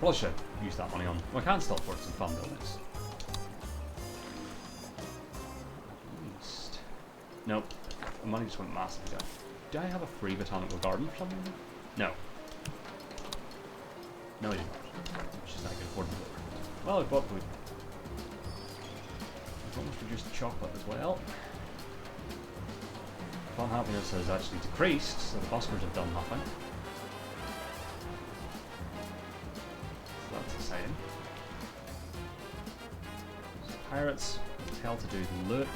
Probably should use that money on. Well, I can still afford some fun buildings. East. Nope. The money just went massively down. Do I have a free botanical garden for something? No. No, I do not. Which is not good afford. Well, I bought food. I've almost reduced the chocolate as well. Fun happiness has actually decreased, so the buskers have done nothing. So that's exciting. So pirates tell to do the loot.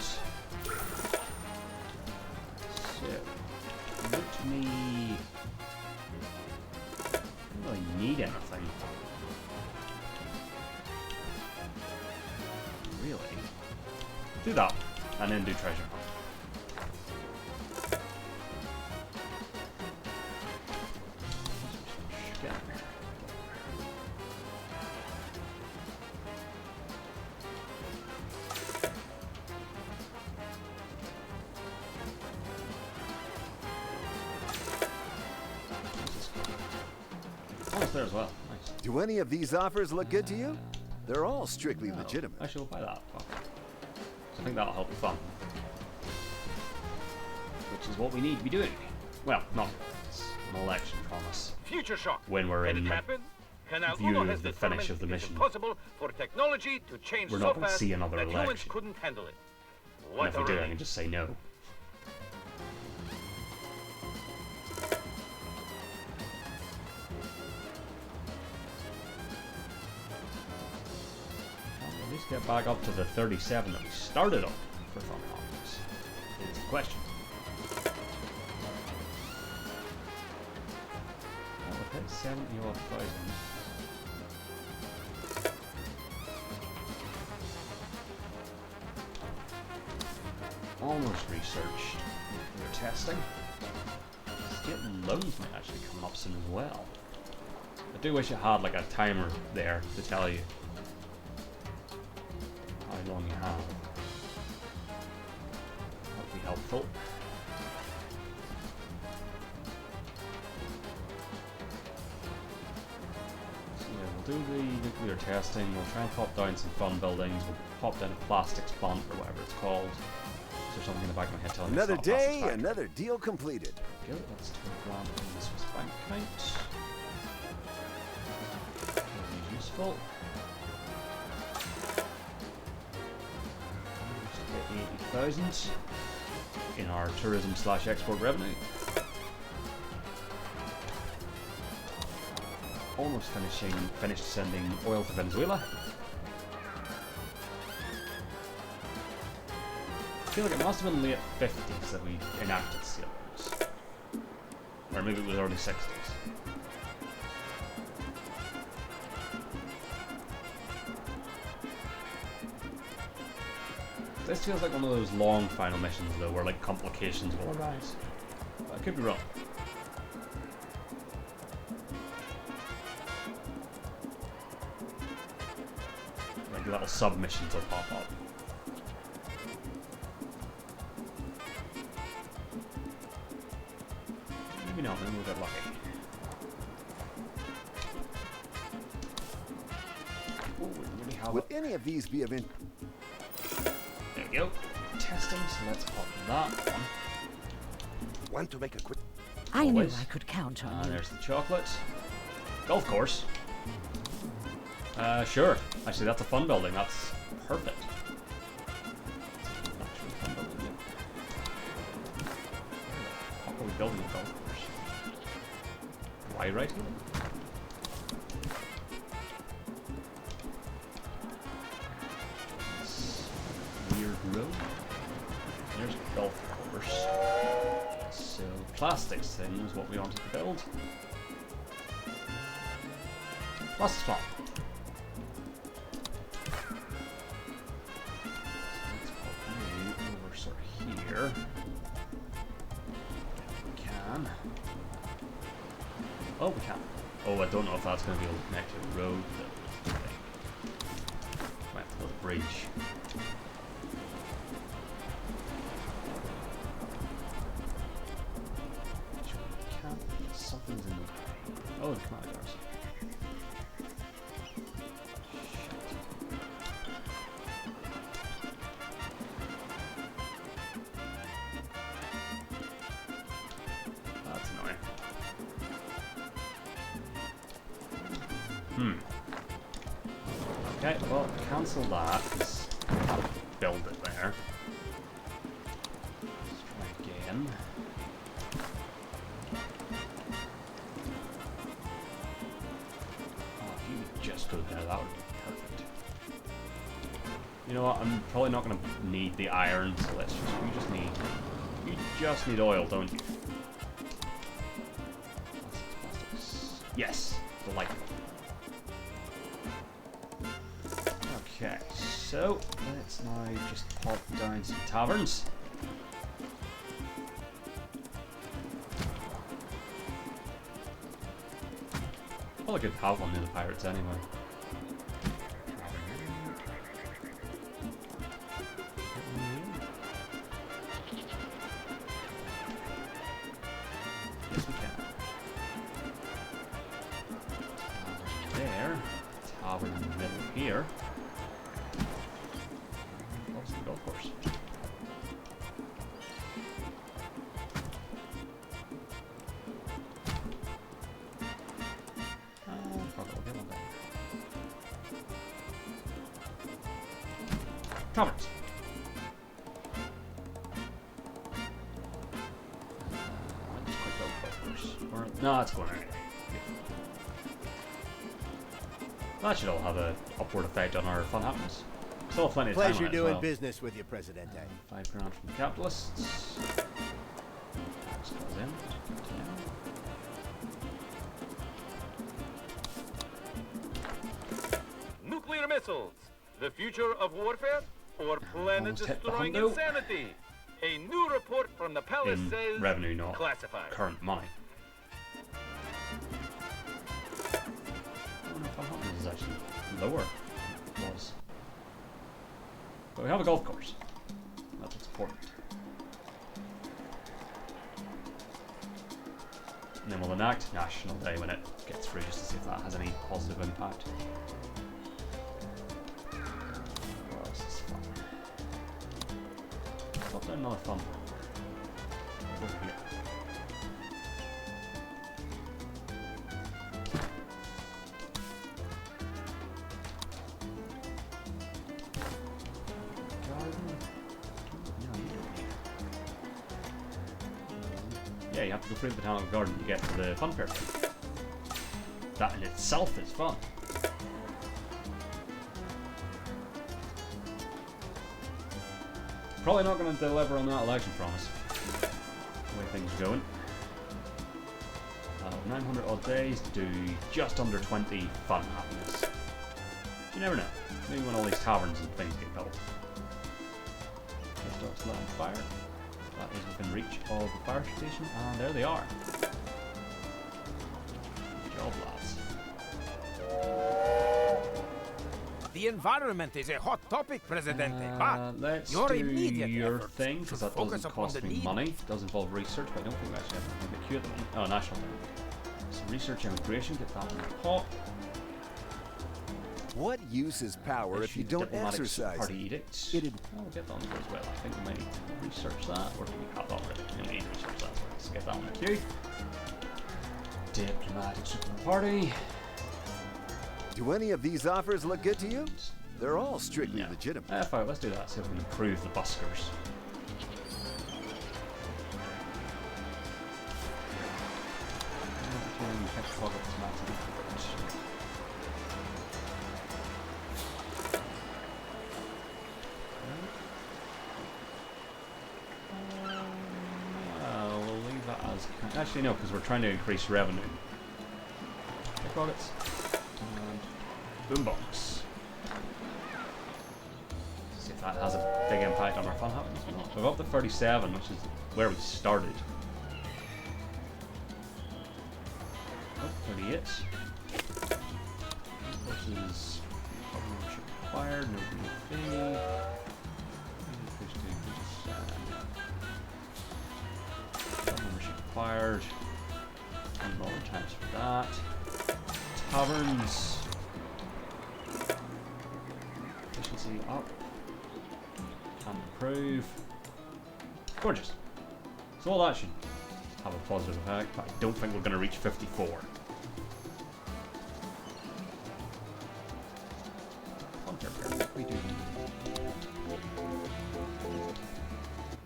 Loot me. I don't really need anything. Really? Do that, and then do treasure hunt. There as well. Nice. Do any of these offers look good to you? They're all strictly legitimate. Actually, we'll buy that. Okay. So I think that'll help the fun. Which is what we need to be doing. Well, not it's an election promise. Future shock. When we're in view of the finish of the mission. Possible for technology to change we're so not going to fast see another that election. humans couldn't handle it. And if we do, I can just say no. Get back up to the 37 that we started on for fun optics is the question. Well, we've hit 70,000. Almost researched nuclear testing. Student loans might actually come up soon as well. I do wish it had like a timer there to tell you how long you have. That would be helpful. So yeah, we'll do the nuclear testing, we'll try and pop down some fun buildings, we'll pop down a plastics plant or whatever it's called. Is there something in the back of my head telling me another day, another deal completed. Good, that's 20 grand in the Swiss bank account. Very useful. 80,000 in our tourism/export revenue. Almost finished sending oil to Venezuela. I feel like it must have been late 50s that we enacted sailors. Or maybe it was early 60s. This feels like one of those long final missions though, where like complications will arise. I could be wrong. Like little sub-missions will pop up. Maybe not, then we'll get lucky. Ooh, we really have Would any of these be of interest? There we go. Testing, so let's pop that one. Want to make a quick... I knew I could count on you. There's the chocolate. Golf course. Sure. Actually, that's a fun building. That's perfect. Actually, fun building, yeah. How are we building a golf course? Why right here? Road. There's a golf course. So plastics thing is what we wanted to build. Lots of fun. So let's put you over sort of here. If we can. Oh, we can. Oh, I don't know if that's going to be able to connect to the road. Might have to build a bridge. Oh, the commodores. That's annoying. Okay, well, cancel that, because I'll build it there. Let's try again. Just go there, that would be perfect. You know what, I'm probably not going to need the iron, so we just need You just need oil, don't you? Yes, delightful. Okay, so let's now just pop down some taverns. Well, I could have one near the pirates anyway. Yes, we can. There. Tavern in the middle here. That's the golf course. Taverns. Let's quick go golf course. Or, no, it's going right. That should all have an upward effect on our fun happiness. Still plenty of time Pleasure on it as doing well. business with you, Presidente. 5 grand from the capitalists. Tax goes in. Nuclear missiles. The future of warfare or planet-destroying hundo. insanity? A new report from the palace In says revenue, not classified. current money. I don't know if fun happiness is actually lower than it was. But we have a golf course. That's what's important. And then we'll enact National Day when it gets through, just to see if that has any positive impact. What else is fun? What's another fun? Over here. Yeah, you have to go through the botanical garden to get to the fun fair thing. That in itself is fun. Probably not going to deliver on that election promise. The way things are going. 900 odd days to do just under 20 fun happiness. You never know. Maybe when all these taverns and things get built. First starts lighting fire. That is within reach of the fire station, and there they are. Good job, lads. The environment is a hot topic, Presidente, but Let's your do immediate your efforts thing, because should that focus doesn't upon cost the me lead. money. It does involve research, but I don't think we actually have anything to queue at the moment. Oh, national thing. So research immigration, get that in the pot. What use is power if you don't Diplomatic exercise party it? edicts. It'd I'll get that on as well. I think we might need to research that, or do we have that already? We need to research that, so let's get that on the queue. Diplomatic super party. Do any of these offers look good to you? They're all strictly legitimate. Fine, let's do that. See if we can improve the buskers. We'll leave that as... Actually, no, because we're trying to increase revenue. Pickpockets. And boombox. See if that has a big impact on our fun happiness or not. We're up to 37, which is where we started. Oh, 38. Versus membership required, no fee. Membership required. $1 times for that. Taverns. Efficiency up. Can improve. Gorgeous. So all that should have a positive effect, but I don't think we're going to reach 54. We do.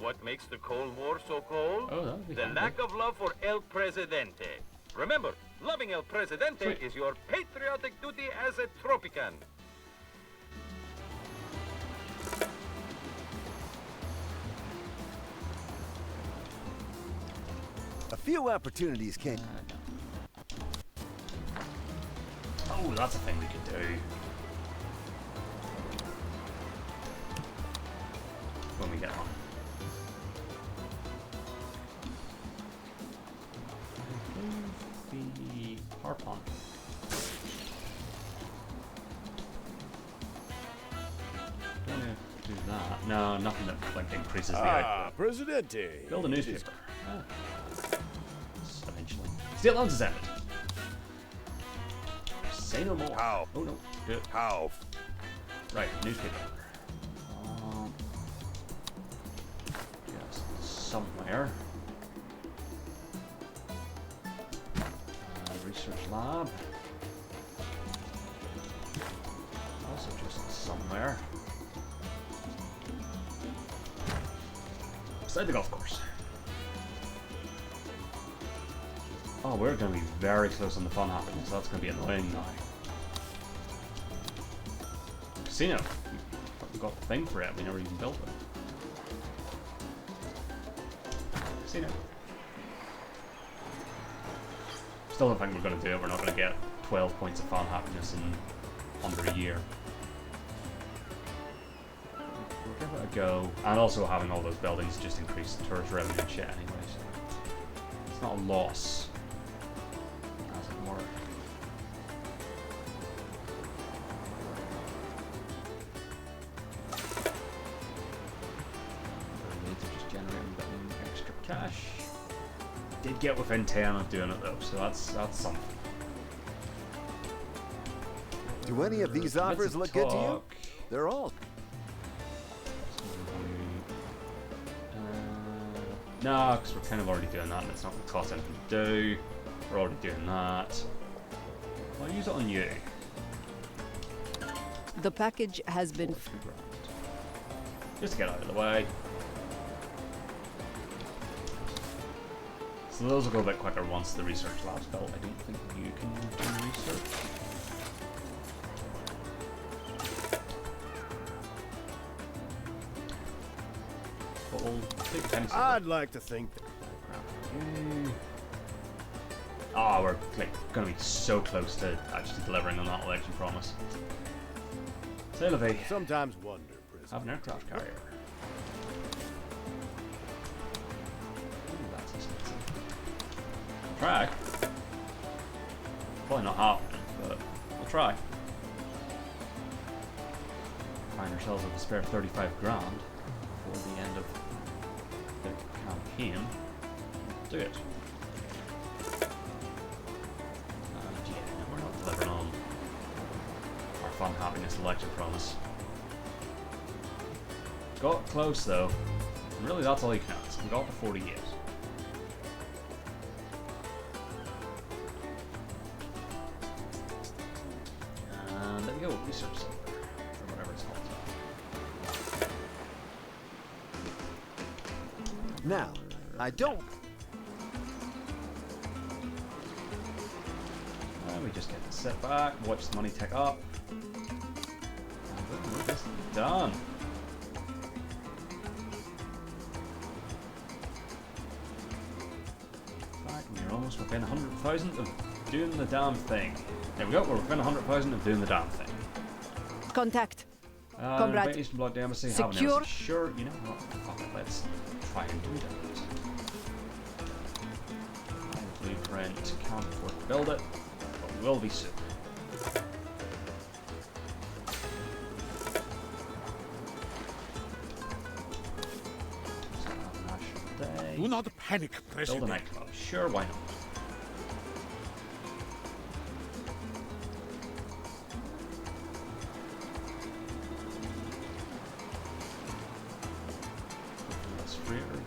What makes the Cold War so cold? Oh, that would be the handy. lack of love for El Presidente. Remember, loving El Presidente Sweet. is your patriotic duty as a Tropican. A few opportunities can't... Oh, that's a thing we could do. When we get on. The power plant. Gonna do that. No, nothing that like increases the output. Presidente. Build a newspaper. Ah. Eventually. Steel loans is ended. Say no more. How? Oh no. Good. How? Right, newspaper. Just somewhere. Research lab. Also just somewhere. Beside the golf course. Oh, we're going to be very close on the fun happening, so that's going to be annoying now. Casino. We've got the thing for it, we never even built it. Casino. Still don't think we're going to do it. We're not going to get 12 points of fun happiness in under a year. We'll give it a go. And also having all those buildings just increase the tourist revenue and shit anyway. So it's not a loss, as it were. Just generating a bit of extra cash. Did get within 10 of doing it though, so that's something. Do any of these offers look good to you? They're all. No, because we're kind of already doing that and it's not going to cost anything to do. We're already doing that. I'll use it on you. The package has been... Just to get out of the way. So those will go a bit quicker once the research lab's built. I don't think you can do research. But we'll take pennies. I'd like to think that... Oh, we're like going to be so close to actually delivering on that election promise. Say, Levy. Sometimes wonder, President. Have an aircraft carrier. Try. Probably not happening, but we'll try. Find ourselves with a spare 35 grand before the end of the campaign. Do it. And yeah, we're not delivering on our fun, happiness election promise. Got close though. And really, that's all you can ask. We got to 48. Research center, or whatever it's called. Now, I don't. We just get to sit back, watch the money tick up. And we're just done. In fact, we're almost within 100,000 of doing the damn thing. There we go, we're within 100,000 of doing the damn thing. Contact. Comrade. Eastern Bloc Embassy. Secure. Sure, you know what? Fuck it, let's try and do that. Blueprint. Can't afford to build it, but we will be soon. Do not panic, President. Build a nightclub. Sure, why not?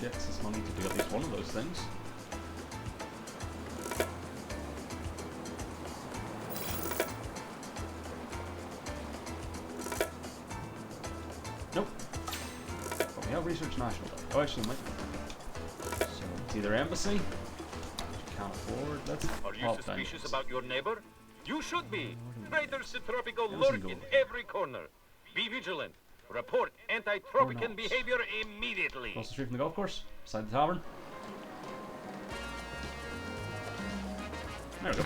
Gets us money to do at least one of those things. Nope. But we have Research National Day. Oh, actually, might. So it's either embassy, which you can't afford. Let's Are you suspicious about your neighbor? You should be. Traitors to Tropico lurk in every corner. Be vigilant. Report anti-Tropican behavior immediately. Across the street from the golf course, beside the tavern. There we go.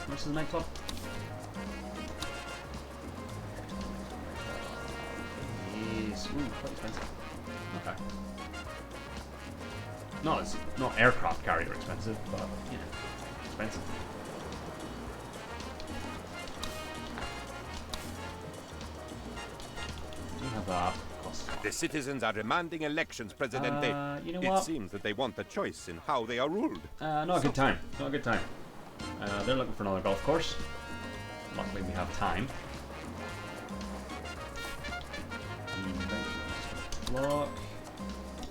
This is the nightclub. Yes. Ooh, quite expensive. Okay. No, it's not aircraft carrier expensive, but, you know, expensive. Do you have that? The citizens are demanding elections, Presidente. You know what? It seems that they want a choice in how they are ruled. Not a good time. Not a good time. They're looking for another golf course. Luckily, we have time. Block.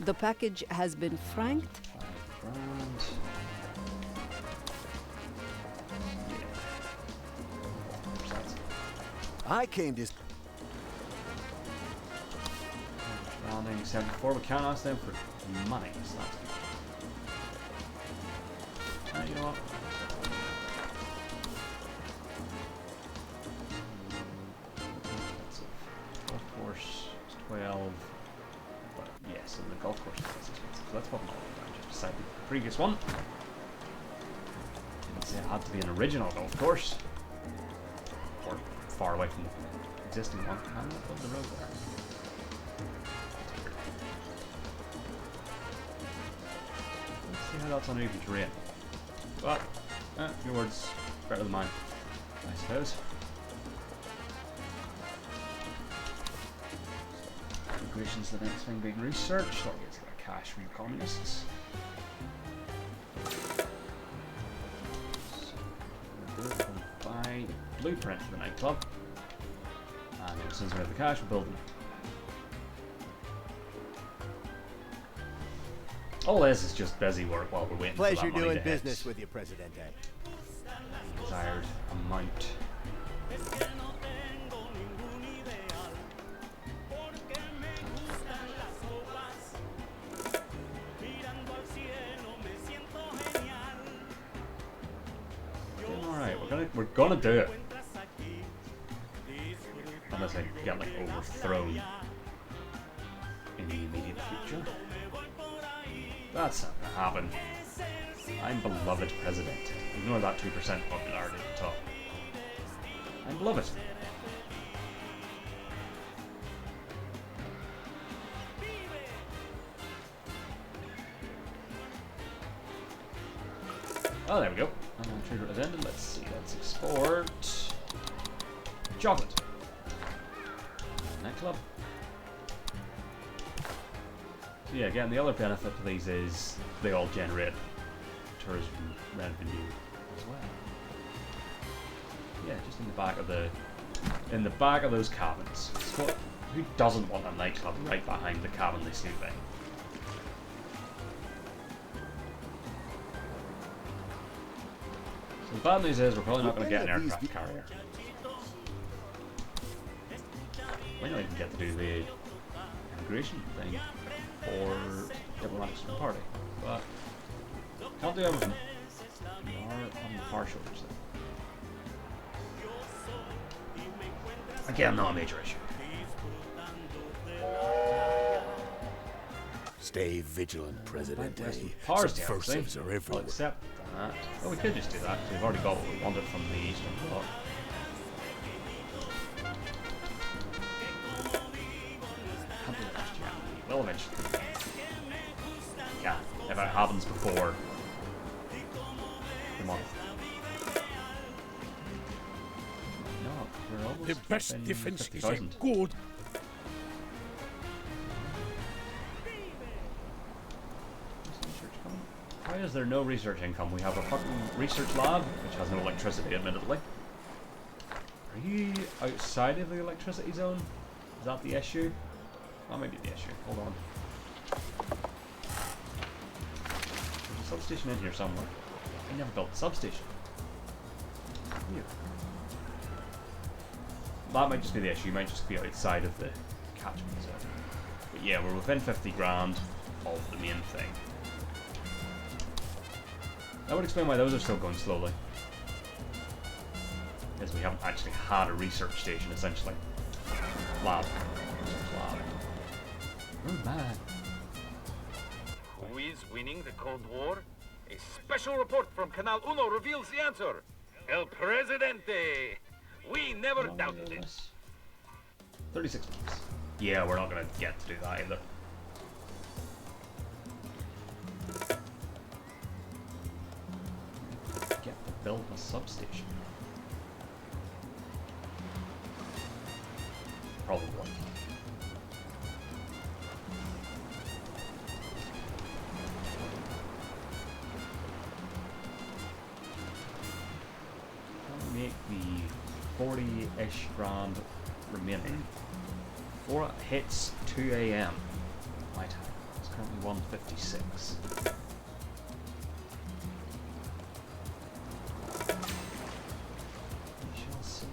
The package has been franked. $5 grand. Yeah. I came to... Rounding 74. We can't ask them for money, so that's you know what? Golf course is 12. But yes, and the golf course is less expensive. So that's what I'm just beside the previous one. Didn't say it had to be an original golf course. Or far away from the existing one. I'm not on the road there. See how that's on even terrain. But, your words better than mine, I suppose. Immigration's the next thing being researched. So I'll get to that cash from the communists. So, we'll buy blueprint for the nightclub. And as soon as we have the cash, we'll build them. All this is just busy work while we're waiting for that money to hit. Pleasure doing business with you, Presidente. Desired amount. Alright, we're gonna do it. Unless I get like overthrown in the immediate future. That's not gonna happen. I'm beloved president. Ignore that 2% popularity at the top. I'm beloved. Oh, there we go. Trader has ended. Let's see. Let's export chocolate. Nightclub. So yeah, again, the other benefit to these is they all generate tourism revenue as well. Yeah, just in the back of those cabins. So who doesn't want a nightclub right behind the cabin they sleep in? So the bad news is we're probably not going to get an aircraft carrier. Might not even get to do the immigration thing or diplomatics from the party, but can't do everything. We are on the far shoulders there. Again, not a major issue. Stay vigilant, Presidente. Powers subversives are everywhere. I'll accept that. Well, we could just do that because we've already got what we wanted from the Eastern Bloc. Can't do that yet. We will eventually. Yeah, if it happens before the month. No, we're almost The best in defense is a 50,000. good. Why is there no research income? We have a fucking research lab, which has no electricity, admittedly. Are you outside of the electricity zone? Is that the issue? That might be the issue. Hold on. There's a substation in here somewhere. I never built a substation. Weird. That might just be the issue. You might just be outside of the catchment zone. But yeah, we're within 50 grand of the main thing. That would explain why those are still going slowly. Because we haven't actually had a research station, essentially. Lab. Research lab. Oh man. Who is winning the Cold War? A special report from Canal Uno reveals the answer. El Presidente. We never doubted it. 36 minutes. Yeah, we're not gonna get to do that either. Get to build a substation. Probably. I'll make the 40-ish grand remaining before it hits 2 AM my time. It's currently 1:56. We shall see.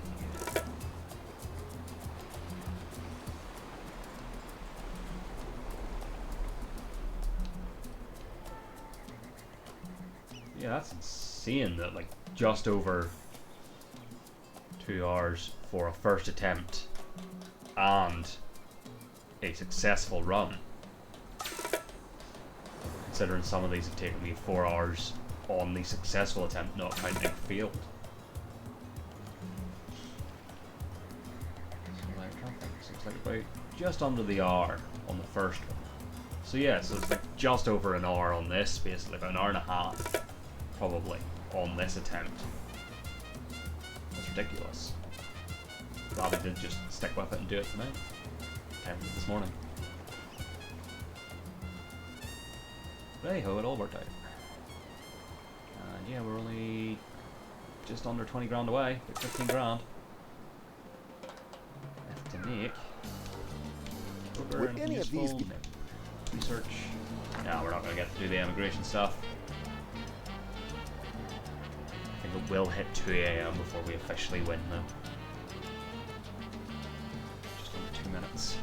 Yeah, that's insane that like just over 2 hours for a first attempt and a successful run. Considering some of these have taken me 4 hours on the successful attempt, not counting failed. So it's like about just under the hour on the first one. So yeah, so it's like just over an hour on this, basically about an hour and a half probably on this attempt. That's ridiculous. Glad I did just stick with it and do it tonight. This morning. But hey ho, it all worked out. And yeah, we're only just under 20 grand away, like 15 grand. Left to make. Would any of these be research? No, we're not going to get to do the immigration stuff. I think it will hit 2 AM before we officially win though. Just under 2 minutes.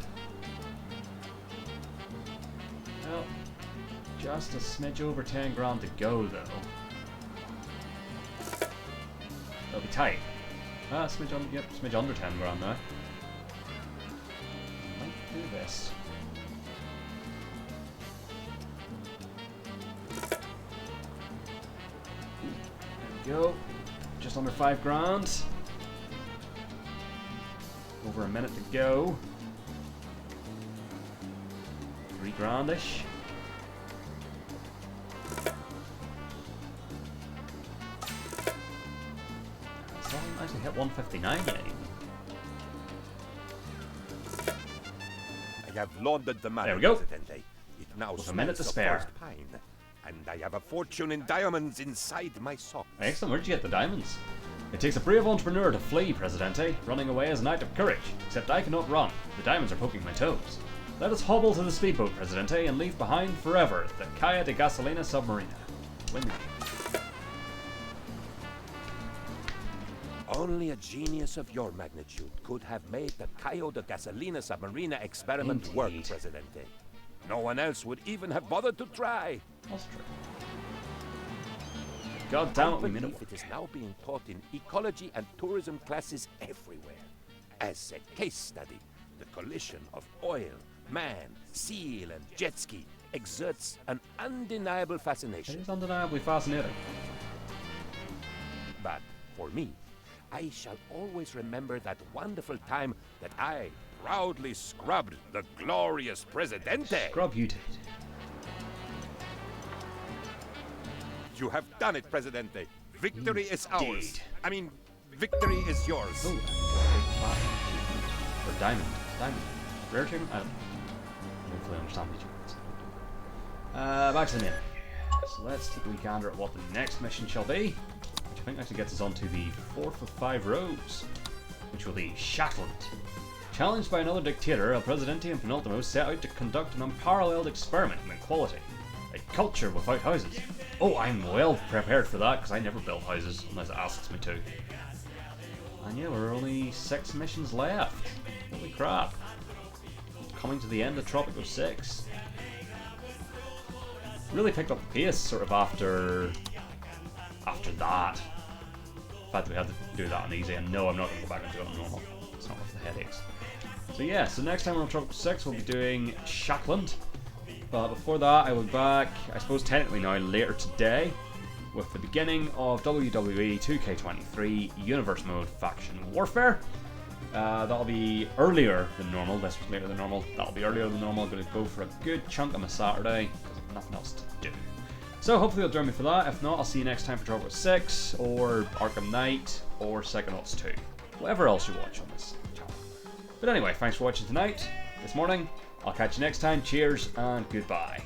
Well, just a smidge over 10 grand to go though. That'll be tight. Ah, smidge under 10 grand now. Might do this. There we go. Just under 5 grand. Over a minute to go. 3 grandish. Still haven't actually hit 159 yet. I have laundered the matter, There we go. Presidente. It now With a smells minute to of spare. forced pine, and I have a fortune in diamonds inside my socks. Excellent, where'd you get the diamonds? It takes a brave entrepreneur to flee, Presidente. Running away is an act of courage, except I cannot run. The diamonds are poking my toes. Let us hobble to the speedboat, Presidente, and leave behind forever the Calle de Gasolina Submarina. Win the game. Only a genius of your magnitude could have made the Cayo de Gasolina Submarina experiment work, Presidente. No one else would even have bothered to try. That's true. God damn it, we made it I believe it is now being taught in ecology and tourism classes everywhere. As a case study, the collision of oil, man, seal, and jet ski exerts an undeniable fascination. It is undeniably fascinating. But for me, I shall always remember that wonderful time that I proudly scrubbed the glorious Presidente. Scrub you did. You have done it, Presidente. Victory is ours. Indeed. I mean, victory is yours. Oh, or diamond. Diamond. Rare achievement? I don't hopefully understand the achievements. Back to the main. So let's take a wee gander at what the next mission shall be, which I think actually gets us onto the 4th of 5 roads, which will be Shatland. Challenged by another dictator, El Presidente and Penultimo set out to conduct an unparalleled experiment in equality. A culture without houses. Oh, I'm well prepared for that, because I never build houses unless it asks me to. And yeah, we're only 6 missions left. Holy crap. Coming to the end of Tropico 6. Really picked up the pace sort of after that. In fact, we had to do that on easy, and no, I'm not going to go back and do it on normal. It's not worth the headaches. So yeah, so next time we're on Tropico 6, we'll be doing Shatland. But before that, I will be back, I suppose technically now, later today, with the beginning of WWE 2K23 Universe Mode Faction Warfare. That'll be earlier than normal. This was later than normal. That'll be earlier than normal. I'm going to go for a good chunk of my Saturday, because I've nothing else to do. So hopefully you'll join me for that. If not, I'll see you next time for Tropico 6, or Arkham Knight, or Psychonauts 2. Whatever else you watch on this channel. But anyway, thanks for watching tonight, this morning. I'll catch you next time. Cheers and goodbye.